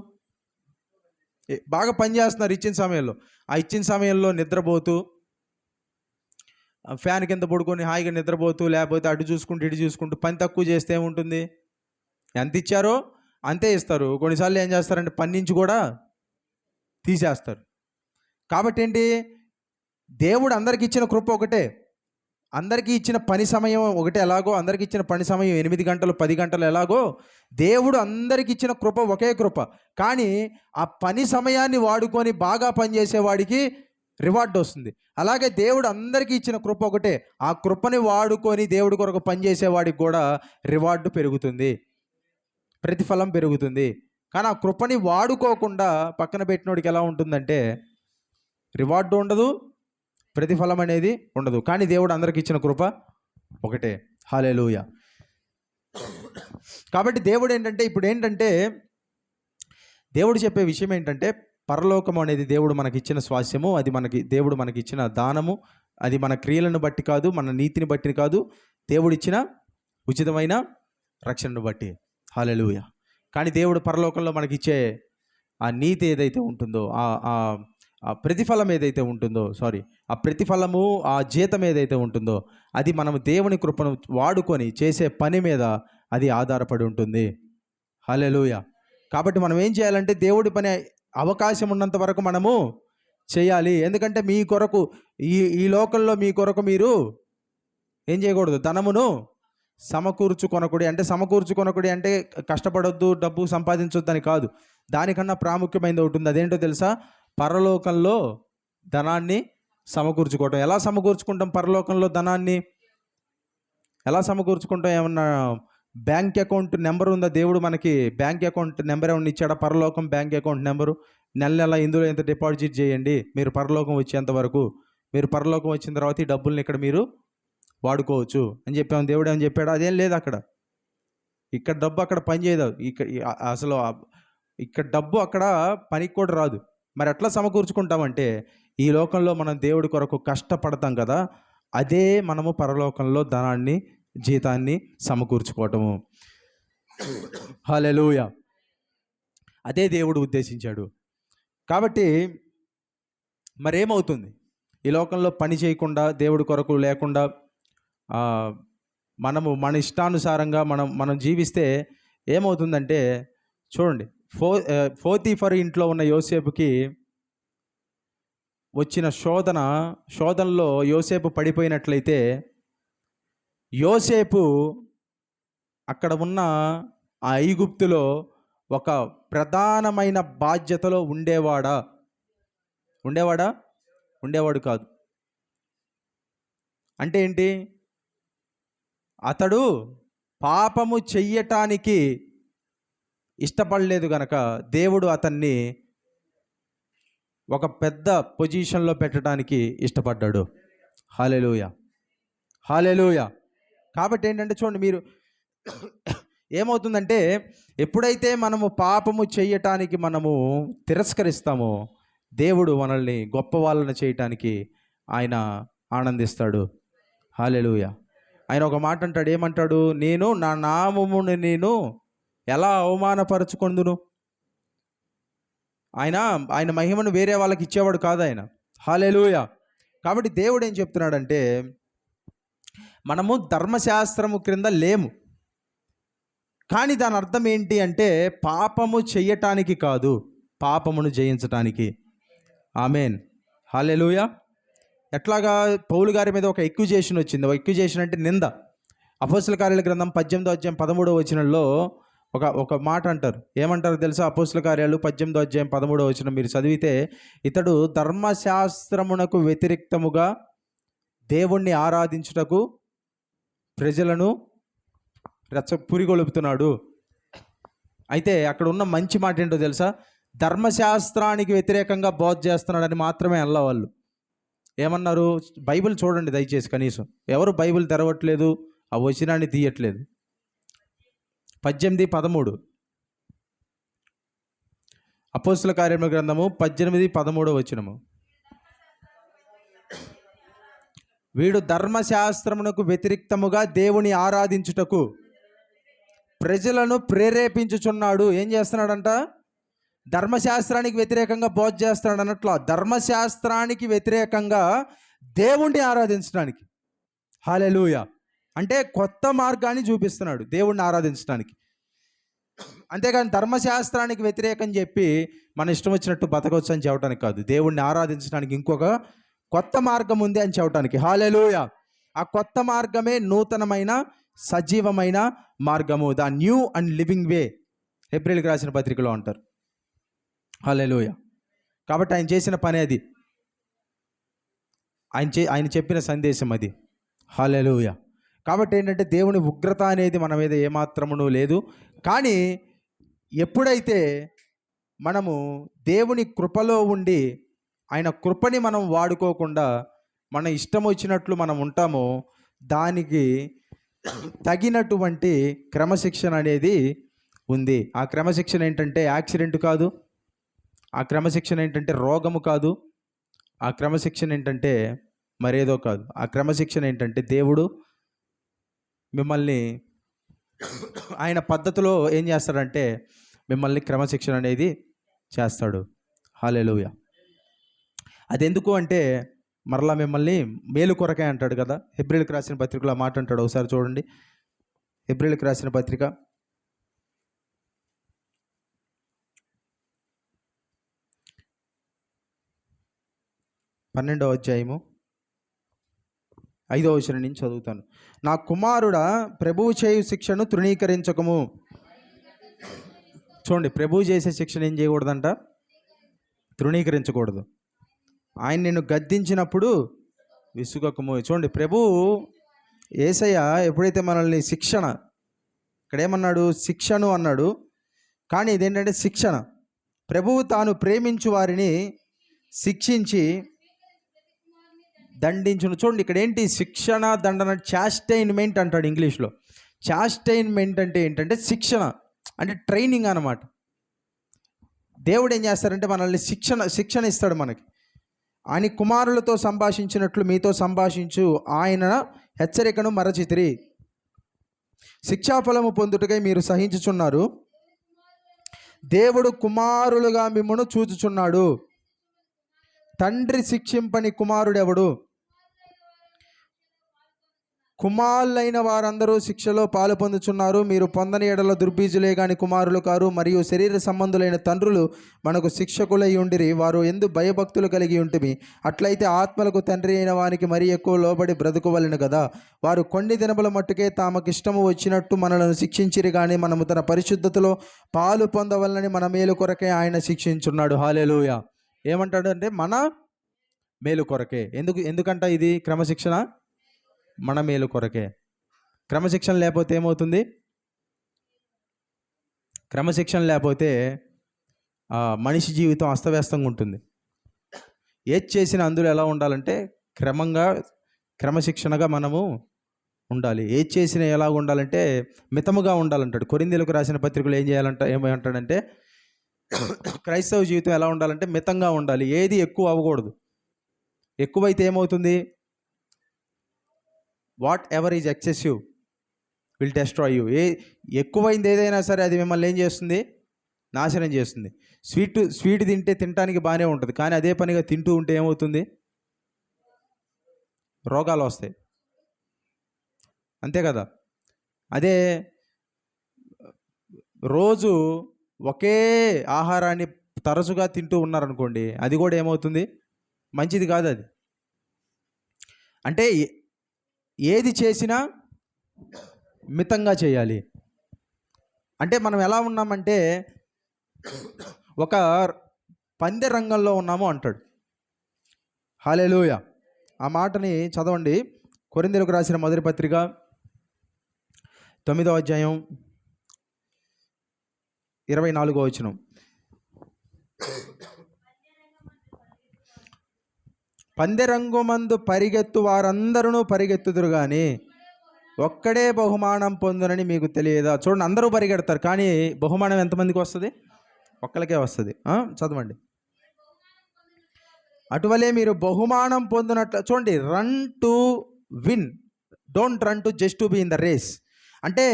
బాగా పని చేస్తున్నారు ఇచ్చిన సమయంలో. ఆ ఇచ్చిన సమయంలో నిద్రపోతూ, ఫ్యాన్ కింద పడుకొని హాయిగా నిద్రపోతూ, లేకపోతే అటు చూసుకుంటూ ఇటు చూసుకుంటూ పని తక్కువ చేస్తే ఏముంటుంది? ఎంత ఇచ్చారో అంతే ఇస్తారు. కొన్నిసార్లు ఏం చేస్తారంటే పని నుంచి కూడా తీసేస్తారు. కాబట్టి ఏంటి? దేవుడు అందరికి ఇచ్చిన కృప ఒకటే, అందరికీ ఇచ్చిన పని సమయం ఒకటే. ఎలాగో అందరికి ఇచ్చిన పని సమయం 8 గంటలు 10 గంటలు ఎలాగో, దేవుడు అందరికి ఇచ్చిన కృప ఒకే కృప. కానీ ఆ పని సమయాన్ని వాడుకొని బాగా పనిచేసేవాడికి రివార్డ్ వస్తుంది. అలాగే దేవుడు అందరికీ ఇచ్చిన కృప ఒకటే, ఆ కృపని వాడుకొని దేవుడి కొరకు పనిచేసేవాడికి కూడా రివార్డు పెరుగుతుంది, ప్రతిఫలం పెరుగుతుంది. కానీ ఆ కృపని వాడుకోకుండా పక్కన పెట్టినోడికి ఎలా ఉంటుందంటే రివార్డు ఉండదు, ప్రతిఫలం అనేది ఉండదు. కానీ దేవుడు అందరికి ఇచ్చిన కృప ఒకటే. హల్లెలూయా. కాబట్టి దేవుడు ఏంటంటే దేవుడు చెప్పే విషయం ఏంటంటే, పరలోకం అనేది దేవుడు మనకిచ్చిన స్వాస్యము, అది దేవుడు మనకిచ్చిన దానము. అది మన క్రియలను బట్టి కాదు, మన నీతిని బట్టి కాదు, దేవుడిచ్చిన ఉచితమైన రక్షణను బట్టి. హల్లెలూయా. కానీ దేవుడు పరలోకంలో మనకిచ్చే ఆ నీతి ఏదైతే ఉంటుందో, ఆ ప్రతిఫలం ఏదైతే ఉంటుందో, ఆ ప్రతిఫలము, ఆ జీతం ఏదైతే ఉంటుందో, అది మనము దేవుని కృపను వాడుకొని చేసే పని మీద అది ఆధారపడి ఉంటుంది. హల్లెలూయా. కాబట్టి మనం ఏం చేయాలంటే దేవుడి పని అవకాశం ఉన్నంత వరకు మనము చేయాలి. ఎందుకంటే మీ కొరకు ఈ లోకంలో మీ కొరకు మీరు ఏం చేయకూడదు? ధనమును సమకూర్చుకొనకుడి. అంటే సమకూర్చుకొనకుడి అంటే కష్టపడొద్దు, డబ్బు సంపాదించొద్దు అని కాదు. దానికన్నా ప్రాముఖ్యమైనది ఒకటి ఉంది. అదేంటో తెలుసా? పరలోకంలో ధనాన్ని సమకూర్చుకోవటం. ఎలా సమకూర్చుకుంటాం పరలోకంలో ధనాన్ని? ఎలా సమకూర్చుకుంటాం? ఏమన్నా బ్యాంక్ అకౌంట్ నెంబర్ ఉందా? దేవుడు మనకి బ్యాంక్ అకౌంట్ నెంబర్ ఏమన్నా ఇచ్చాడా? పరలోకం బ్యాంక్ అకౌంట్ నెంబరు, నెల ఇందులో ఎంత డిపాజిట్ చేయండి మీరు పరలోకం వచ్చేంత వరకు. మీరు పరలోకం వచ్చిన తర్వాత ఈ డబ్బుల్ని ఇక్కడ మీరు వాడుకోవచ్చు అని చెప్పాము. దేవుడు ఏమని చెప్పాడు? అదేం లేదు. అక్కడ ఇక్కడ డబ్బు అక్కడ పని చేయదు. అసలు ఇక్కడ డబ్బు అక్కడ పనికి కూడా రాదు. మరి ఎట్లా సమకూర్చుకుంటామంటే ఈ లోకంలో మనం దేవుడి కొరకు కష్టపడతాం కదా, అదే మనము పరలోకంలో ధనాన్ని, జీతాన్ని సమకూర్చుకోవటము. హల్లెలూయా. అదే దేవుడు ఉద్దేశించాడు. కాబట్టి మరేమవుతుంది? ఈ లోకంలో పని చేయకుండా, దేవుడి కొరకు లేకుండా మనము మన ఇష్టానుసారంగా మనం జీవిస్తే ఏమవుతుందంటే, చూడండి, పోతీఫరు ఇంట్లో ఉన్న యోసేపుకి వచ్చిన శోధనలో యోసేపు పడిపోయినట్లయితే, యోసేపు అక్కడ ఉన్న ఆ ఐగుప్తులో ఒక ప్రధానమైన బాధ్యతలో ఉండేవాడు కాదు. అంటే ఏంటి? అతడు పాపము చెయ్యటానికి ఇష్టపడలేదు గనక దేవుడు అతన్ని ఒక పెద్ద పొజిషన్లో పెట్టడానికి ఇష్టపడ్డాడు. హల్లెలూయా, హల్లెలూయా. కాబట్టి ఏంటంటే చూడండి, మీరు ఏమవుతుందంటే ఎప్పుడైతే మనము పాపము చేయటానికి మనము తిరస్కరిస్తామో, దేవుడు మనల్ని గొప్ప వాళ్ళని చేయటానికి ఆయన ఆనందిస్తాడు. హల్లెలూయా. ఆయన ఒక మాట అంటాడు. ఏమంటాడు? నేను నా నామమును నేను ఎలా అవమానపరచుకొందును? ఆయన మహిమను వేరే వాళ్ళకి ఇచ్చేవాడు కాదు ఆయన. హల్లెలూయా. కాబట్టి దేవుడు ఏం చెప్తున్నాడంటే, మనము ధర్మశాస్త్రము క్రింద లేము. కానీ దాని అర్థం ఏంటి అంటే, పాపము చెయ్యటానికి కాదు, పాపమును జయించటానికి. ఆమేన్, హల్లెలూయా. ఎట్లాగా? పౌలు గారి మీద ఒక ఎక్యుజేషన్ వచ్చింది. ఒక ఎక్యుజేషన్ అంటే నింద. అపోస్తల కార్యాల గ్రంథం 18వ అధ్యాయం 13వ వచనంలో ఒక మాట అంటారు. ఏమంటారు తెలుసా? అపోస్తల కార్యాలు 18వ అధ్యాయం 13వ వచనం మీరు చదివితే, ఇతడు ధర్మశాస్త్రమునకు వ్యతిరేక్తముగా దేవుణ్ణి ఆరాధించుటకు ప్రజలను పురిగొలుపుతున్నాడు. అయితే అక్కడ ఉన్న మంచి మాట ఏంటో తెలుసా? ధర్మశాస్త్రానికి వ్యతిరేకంగా బోధ చేస్తున్నాడని మాత్రమే అల్ల వాళ్ళు. ఏమన్నారు? బైబిల్ చూడండి దయచేసి. కనీసం ఎవరు బైబిల్ తెరవట్లేదు, ఆ వచనాన్ని తీయట్లేదు. 18:13 అపోస్తల కార్యముల గ్రంథము 18:13 వచనము. వీడు ధర్మశాస్త్రమునకు వ్యతిరేక్తముగా దేవుని ఆరాధించుటకు ప్రజలను ప్రేరేపించుచున్నాడు. ఏం చేస్తున్నాడంట? ధర్మశాస్త్రానికి వ్యతిరేకంగా బోధ చేస్తున్నాడు అన్నట్లు, ధర్మశాస్త్రానికి వ్యతిరేకంగా దేవుణ్ణి ఆరాధించడానికి. హల్లెలూయా. అంటే కొత్త మార్గాన్ని చూపిస్తున్నాడు దేవుణ్ణి ఆరాధించడానికి. అంతేగాని ధర్మశాస్త్రానికి వ్యతిరేకం చెప్పి మన ఇష్టం వచ్చినట్టు బతకొచ్చు అని చెప్పడానికి కాదు. దేవుణ్ణి ఆరాధించడానికి ఇంకొక కొత్త మార్గం ఉంది అని చెప్పడానికి. హల్లెలూయా. ఆ కొత్త మార్గమే నూతనమైన సజీవమైన మార్గము, ద న్యూ అండ్ లివింగ్ వే, హెబ్రీయులకు రాసిన పత్రికలో అంటారు. హల్లెలూయా. కాబట్టి ఆయన చేసిన పని అది, ఆయన చెప్పిన సందేశం అది. హల్లెలూయా. కాబట్టి ఏంటంటే దేవుని ఉగ్రత అనేది మన మీద ఏమాత్రమును లేదు. కానీ ఎప్పుడైతే మనము దేవుని కృపలో ఉండి ఆయన కృపని మనం వాడుకోకుండా మన ఇష్టం వచ్చినట్లు మనం ఉంటామో, దానికి తగినటువంటి క్రమశిక్షణ అనేది ఉంది. ఆ క్రమశిక్షణ ఏంటంటే యాక్సిడెంట్ కాదు, ఆ క్రమశిక్షణ ఏంటంటే రోగము కాదు, ఆ క్రమశిక్షణ ఏంటంటే మరేదో కాదు. ఆ క్రమశిక్షణ ఏంటంటే దేవుడు మిమ్మల్ని ఆయన పద్ధతిలో ఏం చేస్తాడంటే మిమ్మల్ని క్రమశిక్షణ అనేది చేస్తాడు. హల్లెలూయా. అది ఎందుకు అంటే మరలా మిమ్మల్ని మేలు కొరకే అంటాడు కదా. హెబ్రీయులకు రాసిన పత్రికలో మాట అంటాడు. ఒకసారి చూడండి, హెబ్రీయులకు రాసిన పత్రిక 12వ అధ్యాయము 5వ వచనం నుంచి చదువుతాను. నా కుమారుడా, ప్రభువు చేయు శిక్షను తృణీకరించకము. చూడండి, ప్రభువు చేసే శిక్షణ ఏం చేయకూడదంట? తృణీకరించకూడదు. ఆయన నిన్ను గద్దించినప్పుడు విసుగకము. చూడండి, ప్రభువు యేసయ్య ఎప్పుడైతే మనల్ని శిక్షణ, ఇక్కడ ఏమన్నాడు? శిక్షను అన్నాడు. కానీ ఇదేంటంటే శిక్షణ. ప్రభువు తాను ప్రేమించు వారిని శిక్షించి దండించును. చూడండి ఇక్కడ ఏంటి, శిక్షణ దండన, చాస్టైన్మెంట్ అంటాడు ఇంగ్లీష్లో. చాస్టైన్మెంట్ అంటే ఏంటంటే శిక్షణ, అంటే ట్రైనింగ్ అన్నమాట. దేవుడు ఏం చేస్తారంటే మనల్ని శిక్షణ ఇస్తాడు మనకి. ఆయన కుమారులతో సంభాషించినట్లు మీతో సంభాషించు, ఆయన హెచ్చరికను మరచితిరి. శిక్షాఫలము పొందుటకై మీరు సహించుచున్నారు. దేవుడు కుమారులుగా మిమ్మును చూచుచున్నాడు. తండ్రి శిక్షింపని కుమారుడెవడు? కుమారులైన వారందరూ శిక్షలో పాలు పొందుచున్నారు. మీరు పొందని ఎడల దుర్బీజులే గాని కుమారులు కారు. మరియు శరీర సంబంధులైన తండ్రులు మనకు శిక్షకులై ఉండిరి, వారు ఎందు భయభక్తులు కలిగి ఉంటిమి. అట్లయితే ఆత్మలకు తండ్రి అయిన వానికి మరీ ఎక్కువ లోబడి బ్రతుకువలెను కదా. వారు కొన్ని దినముల మట్టుకే తమకిష్టము వచ్చినట్టు మనలను శిక్షించిరి, కానీ మనము తన పరిశుద్ధతలో పాలు పొందవలనని మన మేలు కొరకే ఆయన శిక్షించున్నాడు. హల్లెలూయా. ఏమంటాడు అంటే మన మేలు కొరకే. ఎందుకంట ఇది క్రమశిక్షణ? మన మేలు కొరకే. క్రమశిక్షణ లేకపోతే ఏమవుతుంది? క్రమశిక్షణ లేకపోతే మనిషి జీవితం అస్తవ్యస్తంగా ఉంటుంది. ఏది చేసినా అందులో ఎలా ఉండాలంటే క్రమశిక్షణగా మనము ఉండాలి. ఏది చేసినా ఎలా ఉండాలంటే మితముగా ఉండాలంటాడు. కొరింథీయులకు రాసిన పత్రికలు ఏమంటాడంటే క్రైస్తవ జీవితం ఎలా ఉండాలంటే మితంగా ఉండాలి. ఏది ఎక్కువ అవ్వకూడదు. ఎక్కువైతే ఏమవుతుంది? What ever is excessive will destroy you. ఎక్కువైంది ఏదైనా సరే అది మిమ్మల్ని ఏం చేస్తుంది? నాశనం చేస్తుంది. స్వీట్ తినడానికి బాగానే ఉంటుంది, కానీ అదే పనిగా తింటూ ఉంటే ఏమవుతుంది? రోగాలు వస్తాయి. అంతే కదా. అదే రోజు ఒకే ఆహారాన్ని తరచుగా తింటూ ఉన్నారనుకోండి, అది కూడా ఏమవుతుంది? మంచిది కాదు అది. అంటే ఏది చేసినా మితంగా చేయాలి. అంటే మనం ఎలా ఉన్నామంటే ఒక పందె రంగంలో ఉన్నాము అంటాడు. హల్లెలూయా. ఆ మాటని చదవండి. కొరింథీయులకు రాసిన మొదటి పత్రిక 9వ అధ్యాయం 24వ వచనం. పందెరంగుమందు పరిగెత్తు వారందరూ పరిగెత్తుదురు కానీ ఒక్కడే బహుమానం పొందునని మీకు తెలియదా? చూడండి, అందరూ పరిగెడతారు, కానీ బహుమానం ఎంతమందికి వస్తుంది? ఒక్కరికే వస్తుంది. చదవండి. అటువలే మీరు బహుమానం పొందినట్లు. చూడండి, run to win, don't run to just to be in the race. అంటే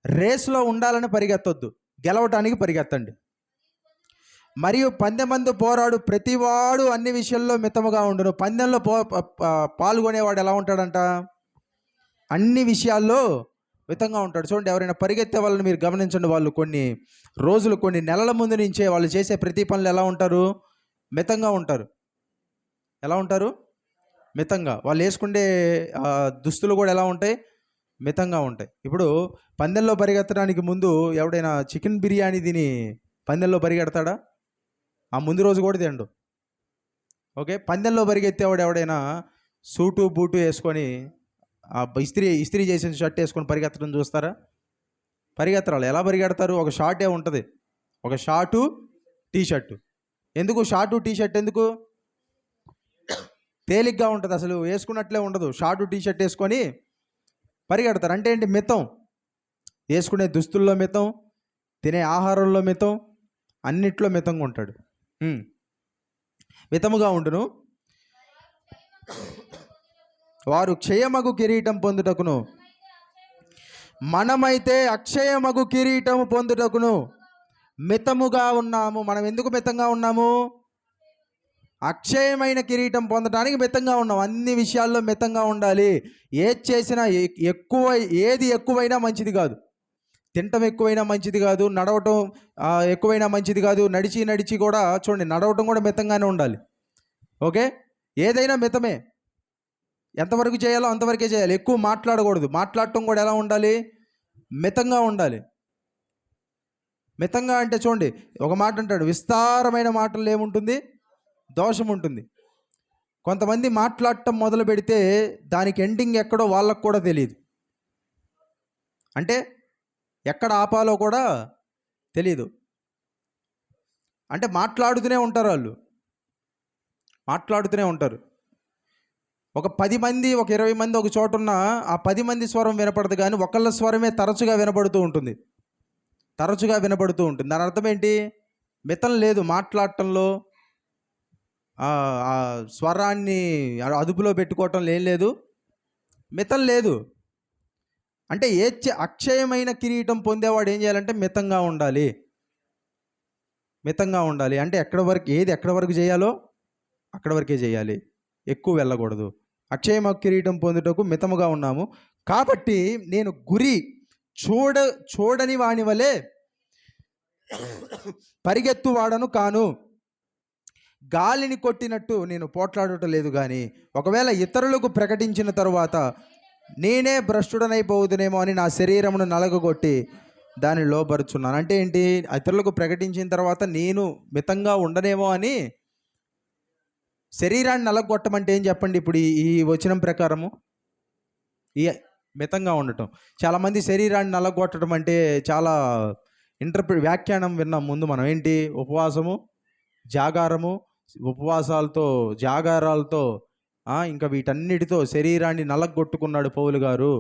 రేస్లో ఉండాలని పరిగెత్తొద్దు, గెలవటానికి పరిగెత్తండి. మరియు పందెమందు పోరాడు ప్రతివాడు అన్ని విషయాల్లో మితముగా ఉండును. పందెంలో పాల్గొనేవాడు ఎలా ఉంటాడంట? అన్ని విషయాల్లో మితంగా ఉంటాడు. చూడండి, ఎవరైనా పరిగెత్తే వాళ్ళని మీరు గమనించండి. వాళ్ళు కొన్ని రోజులు, కొన్ని నెలల ముందు నుంచే వాళ్ళు చేసే ప్రతి పనులు ఎలా ఉంటారు? మితంగా ఉంటారు. ఎలా ఉంటారు? మితంగా. వాళ్ళు వేసుకుంటే దుస్తులు కూడా ఎలా ఉంటాయి? మితంగా ఉంటాయి. ఇప్పుడు పందెంలో పరిగెత్తడానికి ముందు ఎవడైనా చికెన్ బిర్యానీ తిని పందెంలో పరిగెడతాడా? ఆ ముందు రోజు కూడా తిండు. ఓకే. పందెంలో పరిగెత్తేవాడు ఎవడైనా సూటు బూటు వేసుకొని ఇస్త్రీ చేసిన షర్ట్ వేసుకొని పరిగెత్తడం చూస్తారా? పరిగెత్తరాలు. ఎలా పరిగెడతారు? ఒక షార్టే ఉంటుంది, ఒక షార్టు టీ షర్టు. ఎందుకు షార్టు టీ షర్ట్? ఎందుకు? తేలిగ్గా ఉంటుంది, అసలు వేసుకున్నట్లే ఉండదు. షార్టు టీ షర్ట్ వేసుకొని పరిగెడతారు. అంటే ఏంటి? మితం. వేసుకునే దుస్తుల్లో మితం, తినే ఆహారంలో మితం, అన్నిట్లో మితంగా ఉంటాడు. మితముగా ఉండును. వారు క్షయమగు కిరీటం పొందుటకును, మనమైతే అక్షయమగు కిరీటము పొందుటకును మితముగా ఉన్నాము. మనం ఎందుకు మితంగా ఉన్నాము? అక్షయమైన కిరీటం పొందడానికి మితంగా ఉన్నాం. అన్ని విషయాల్లో మితంగా ఉండాలి. ఏది చేసినా ఏది ఎక్కువైనా మంచిది కాదు. తినటం ఎక్కువైనా మంచిది కాదు, నడవటం ఎక్కువైనా మంచిది కాదు. నడిచి కూడా చూడండి, నడవటం కూడా మితంగానే ఉండాలి. ఓకే. ఏదైనా మితమే. ఎంతవరకు చేయాలో అంతవరకే చేయాలి. ఎక్కువ మాట్లాడకూడదు. మాట్లాడటం కూడా ఎలా ఉండాలి? మితంగా ఉండాలి. మితంగా అంటే చూడండి, ఒక మాట అంటాడు, విస్తారమైన మాటల్లో ఏముంటుంది? దోషం ఉంటుంది. కొంతమంది మాట్లాడటం మొదలు పెడితే దానికి ఎండింగ్ ఎక్కడో వాళ్ళకు కూడా తెలియదు. అంటే ఎక్కడ ఆపాలో కూడా తెలియదు. అంటే మాట్లాడుతూనే ఉంటారు. ఒక 10 మంది, ఒక 20 మంది ఒక చోట ఉన్న ఆ 10 మంది స్వరం వినపడదు, కానీ ఒకళ్ళ స్వరమే తరచుగా వినపడుతూ ఉంటుంది. దాని అర్థం ఏంటి? మితం లేదు మాట్లాడటంలో, ఆ స్వరాన్ని అదుపులో పెట్టుకోవటం ఏం లేదు, మితం లేదు. అంటే అక్షయమైన కిరీటం పొందేవాడు ఏం చేయాలంటే మితంగా ఉండాలి. అంటే ఎక్కడి వరకు చేయాలో అక్కడి వరకే చేయాలి, ఎక్కువ వెళ్ళకూడదు. అక్షయమ కిరీటం పొందుటకు మితముగా ఉన్నాము. కాబట్టి నేను గురి చూడని వాని వలె పరిగెత్తువాడను కాను. గాలిని కొట్టినట్టు నేను పోట్లాడటం లేదు, కానీ ఒకవేళ ఇతరులకు ప్రకటించిన తరువాత నేనే భ్రష్టుడనైపోవుదునేమో అని నా శరీరమును నలగగొట్టి దాన్ని లోబరుచున్నాను. అంటే ఏంటి? ఇతరులకు ప్రకటించిన తర్వాత నేను మితంగా ఉండనేమో అని శరీరాన్ని నలగొట్టమంటే ఏం చెప్పండి? ఇప్పుడు ఈ వచనం ప్రకారము ఈ మితంగా ఉండటం. చాలామంది శరీరాన్ని నలగొట్టడం అంటే చాలా వ్యాఖ్యానం విన్నాం ముందు మనం. ఏంటి? ఉపవాసము, జాగారము, ఉపవాసాలతో, జాగారాలతో, ఇంకా వీటన్నిటితో శరీరాన్ని నలగొట్టుకున్నాడు పౌలు గారు.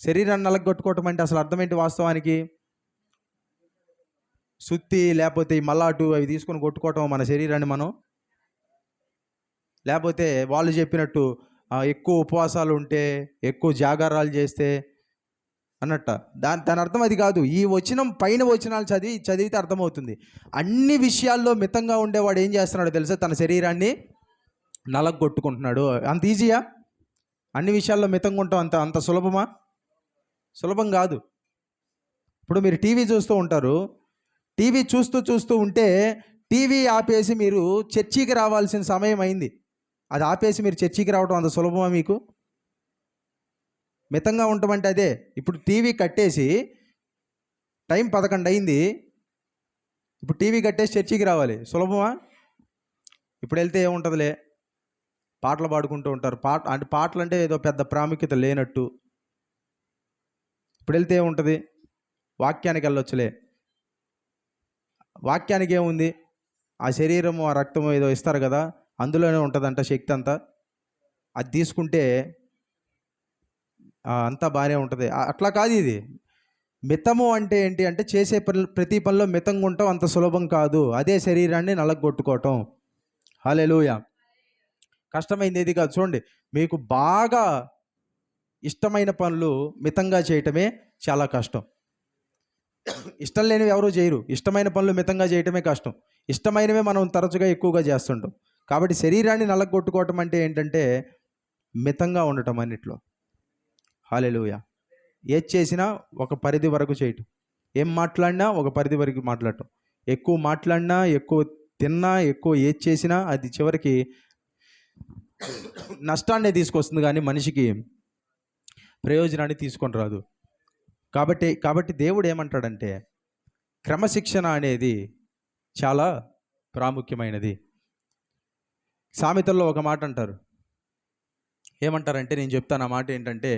శరీరాన్ని నలగొట్టుకోవటం అంటే అసలు అర్థం ఏంటి వాస్తవానికి? సుత్తి లేకపోతే ఈ మల్లాటు అవి తీసుకొని కొట్టుకోవటం మన శరీరాన్ని మనం, లేకపోతే వాళ్ళు చెప్పినట్టు ఎక్కువ ఉపవాసాలు ఉంటే, ఎక్కువ జాగారాలు చేస్తే అన్నట్ట. దాని అర్థం అది కాదు. ఈ వచనం పైన వచనాలు చదివితే అర్థమవుతుంది. అన్ని విషయాల్లో మితంగా ఉండేవాడు ఏం చేస్తున్నాడో తెలుసా? తన శరీరాన్ని నలగొట్టుకుంటున్నాడు. అంత ఈజీయా? అన్ని విషయాల్లో మితంగా ఉంటాం అంత సులభమా? సులభం కాదు. ఇప్పుడు మీరు టీవీ చూస్తూ ఉంటారు. టీవీ చూస్తూ ఉంటే టీవీ ఆపేసి మీరు చర్చికి రావాల్సిన సమయం అయింది. అది ఆపేసి మీరు చర్చికి రావడం అంత సులభమా మీకు? మితంగా ఉంటామంటే అదే. ఇప్పుడు టీవీ కట్టేసి టైం 11 అయింది, ఇప్పుడు టీవీ కట్టేసి చర్చికి రావాలి, సులభమా? ఇప్పుడు వెళ్తే ఏముంటుందిలే, పాటలు పాడుకుంటూ ఉంటారు. పాటలు అంటే ఏదో పెద్ద ప్రాముఖ్యత లేనట్టు. ఇప్పుడు వెళ్తే ఏముంటుంది? వాక్యానికి వెళ్ళొచ్చులే. వాక్యానికి ఏముంది? ఆ శరీరము, ఆ రక్తము ఏదో ఇస్తారు కదా, అందులోనే ఉంటుందంట శక్తి అంతా. అది తీసుకుంటే అంతా బాగానే ఉంటుంది. అట్లా కాదు ఇది. మితము అంటే ఏంటి అంటే చేసే ప్రతి పనిలో మితంగా ఉంటాం అంత సులభం కాదు. అదే శరీరాన్ని నలగొట్టుకోవటం. హల్లెలూయా. కష్టమైంది ఏది కాదు. చూడండి, మీకు బాగా ఇష్టమైన పనులు మితంగా చేయటమే చాలా కష్టం. ఇష్టం లేనివి ఎవరు చేయరు. ఇష్టమైన పనులు మితంగా చేయటమే కష్టం. ఇష్టమైనవే మనం తరచుగా ఎక్కువగా చేస్తుంటాం. కాబట్టి శరీరాన్ని నలగొట్టుకోవటం అంటే ఏంటంటే మితంగా ఉండటం అన్నిట్లో. హల్లెలూయా. ఏది చేసినా ఒక పరిధి వరకు చేయటం. ఏం మాట్లాడినా ఒక పరిధి వరకు మాట్లాడటం. ఎక్కువ మాట్లాడినా, ఎక్కువ తిన్నా, ఎక్కువ ఏది చేసినా అది చివరికి నష్టాన్ని తీసుకొస్తుంది, కానీ మనిషికి ప్రయోజనాన్ని తీసుకొని రాదు. కాబట్టి దేవుడు ఏమంటాడంటే క్రమశిక్షణ అనేది చాలా ప్రాముఖ్యమైనది. సామెతల్లో ఒక మాట అంటారు. ఏమంటారంటే, నేను చెప్తాను ఆ మాట ఏంటంటే,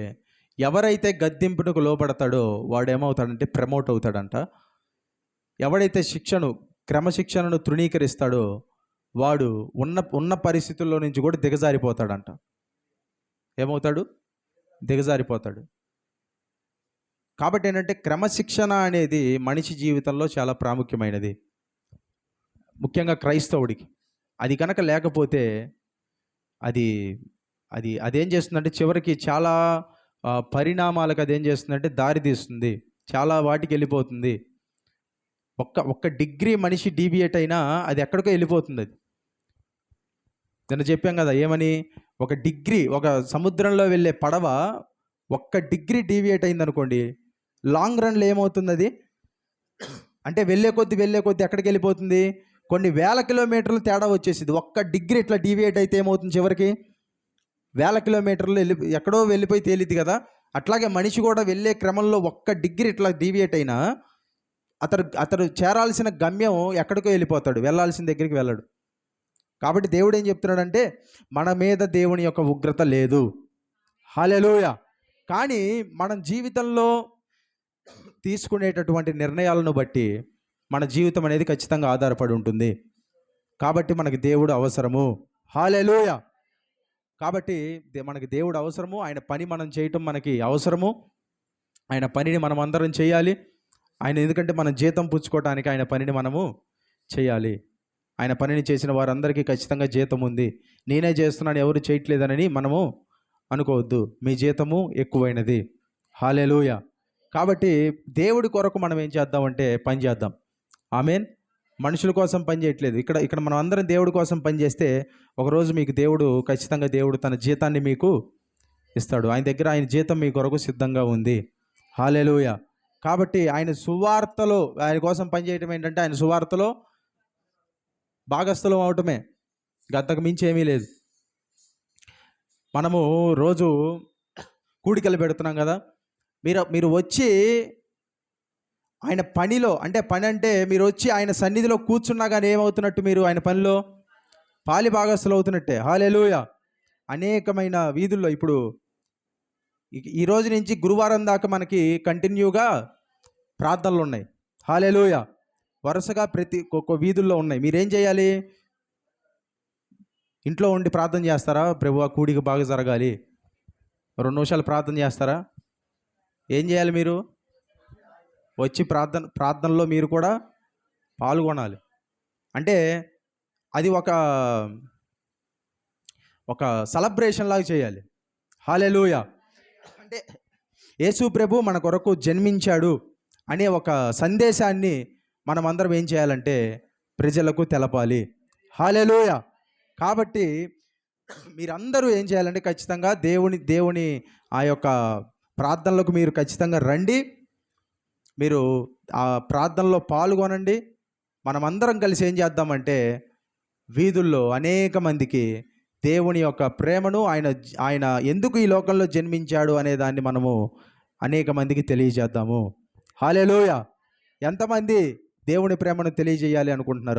ఎవరైతే గద్దింపునకు లోపడతాడో వాడు ఏమవుతాడంటే ప్రమోట్ అవుతాడంట. ఎవడైతే క్రమశిక్షణను తృణీకరిస్తాడో వాడు ఉన్న పరిస్థితుల్లో నుంచి కూడా దిగజారిపోతాడంట. ఏమవుతాడు? దిగజారిపోతాడు. కాబట్టి ఏంటంటే క్రమశిక్షణ అనేది మనిషి జీవితంలో చాలా ప్రాముఖ్యమైనది, ముఖ్యంగా క్రైస్తవుడికి. అది కనుక లేకపోతే అదేం చేస్తుందంటే చివరికి చాలా పరిణామాలకు అదేం చేస్తుందంటే దారి తీస్తుంది, చాలా వాటికి వెళ్ళిపోతుంది. ఒక్క డిగ్రీ మనిషి డీవియేట్ అయినా అది ఎక్కడికో వెళ్ళిపోతుంది. అది నేను చెప్పాం కదా, ఏమని? ఒక డిగ్రీ, ఒక సముద్రంలో వెళ్ళే పడవ ఒక్క డిగ్రీ డీవియేట్ అయింది అనుకోండి, లాంగ్ రన్లో ఏమవుతుంది? అది అంటే వెళ్ళే కొద్ది ఎక్కడికి వెళ్ళిపోతుంది? కొన్ని వేల కిలోమీటర్లు తేడా వచ్చేసింది. ఒక్క డిగ్రీ ఇట్లా డీవియేట్ అయితే ఏమవుతుంది? చివరికి వేల కిలోమీటర్లు ఎక్కడో వెళ్ళిపోయి తేలిద్ది కదా. అట్లాగే మనిషి కూడా వెళ్ళే క్రమంలో ఒక్క డిగ్రీ ఇట్లా డీవియేట్ అయినా అతడు చేరాల్సిన గమ్యం ఎక్కడికో వెళ్ళిపోతాడు, వెళ్ళాల్సిన దగ్గరికి వెళ్ళాడు. కాబట్టి దేవుడు ఏం చెప్తున్నాడంటే మన మీద దేవుని యొక్క ఉగ్రత లేదు. హల్లెలూయా. కానీ మనం జీవితంలో తీసుకునేటటువంటి నిర్ణయాలను బట్టి మన జీవితం అనేది ఖచ్చితంగా ఆధారపడి ఉంటుంది. కాబట్టి మనకి దేవుడు అవసరము. హల్లెలూయా. కాబట్టి మనకి దేవుడు అవసరము, ఆయన పని మనం చేయటం మనకి అవసరము. ఆయన పనిని మనం అందరం చేయాలి. ఎందుకంటే మనం జీతం పుచ్చుకోవడానికి ఆయన పనిని మనము చేయాలి. ఆయన పనిని చేసిన వారందరికీ ఖచ్చితంగా జీతం ఉంది. నేనే చేస్తున్నాను, ఎవరు చేయట్లేదనని మనము అనుకోవద్దు. మీ జీతము ఎక్కువైనది. హల్లెలూయా. కాబట్టి దేవుడి కొరకు మనం ఏం చేద్దామంటే పని చేద్దాం. ఆమేన్. మనుషుల కోసం పని చేయట్లేదు. ఇక్కడ మనం అందరం దేవుడి కోసం పని చేస్తే ఒకరోజు మీకు ఖచ్చితంగా దేవుడు తన జీతాన్ని మీకు ఇస్తాడు. ఆయన జీతం మీ కొరకు సిద్ధంగా ఉంది. హల్లెలూయా. కాబట్టి ఆయన సువార్తలో ఆయన కోసం పనిచేయటం ఏంటంటే ఆయన సువార్తలో భాగస్థలం అవటమే, గంతకు మించి ఏమీ లేదు. మనము రోజు కూడికలు పెడుతున్నాం కదా, మీరు వచ్చి ఆయన పనిలో, పని అంటే మీరు వచ్చి ఆయన సన్నిధిలో కూర్చున్నా కానీ ఏమవుతున్నట్టు, మీరు ఆయన పనిలో పాలి భాగస్థులు అవుతున్నట్టే. హల్లెలూయా. అనేకమైన వీధుల్లో ఇప్పుడు ఈ రోజు నుంచి గురువారం దాకా మనకి కంటిన్యూగా ప్రార్థనలు ఉన్నాయి. హల్లెలూయా. వరుసగా ప్రతి ఒక్క వీధుల్లో ఉన్నాయి. మీరేం చేయాలి? ఇంట్లో ఉండి ప్రార్థన చేస్తారా? ప్రభువా కూడిక బాగా జరగాలి, 2 నిమిషాలు ప్రార్థన చేస్తారా? ఏం చేయాలి? మీరు వచ్చి ప్రార్థనలో మీరు కూడా పాల్గొనాలి. అంటే అది ఒక సెలబ్రేషన్ లాగా చేయాలి. హల్లెలూయా. అంటే యేసు ప్రభు మన కొరకు జన్మించాడు అనే ఒక సందేశాన్ని మనమందరం ఏం చేయాలంటే ప్రజలకు తెలపాలి. హల్లెలూయా. కాబట్టి మీరందరూ ఏం చేయాలంటే ఖచ్చితంగా దేవుని ఆ యొక్క ప్రార్థనలకు మీరు ఖచ్చితంగా రండి. మీరు ఆ ప్రార్థనలో పాల్గొనండి. మనమందరం కలిసి ఏం చేద్దామంటే వీధుల్లో అనేక మందికి దేవుని యొక్క ప్రేమను, ఆయన ఎందుకు ఈ లోకంలో జన్మించాడు అనే దాన్ని మనము అనేక మందికి తెలియజేద్దాము. హల్లెలూయా. ఎంతమంది దేవుని ప్రేమను తెలియజేయాలి అనుకుంటున్నారు?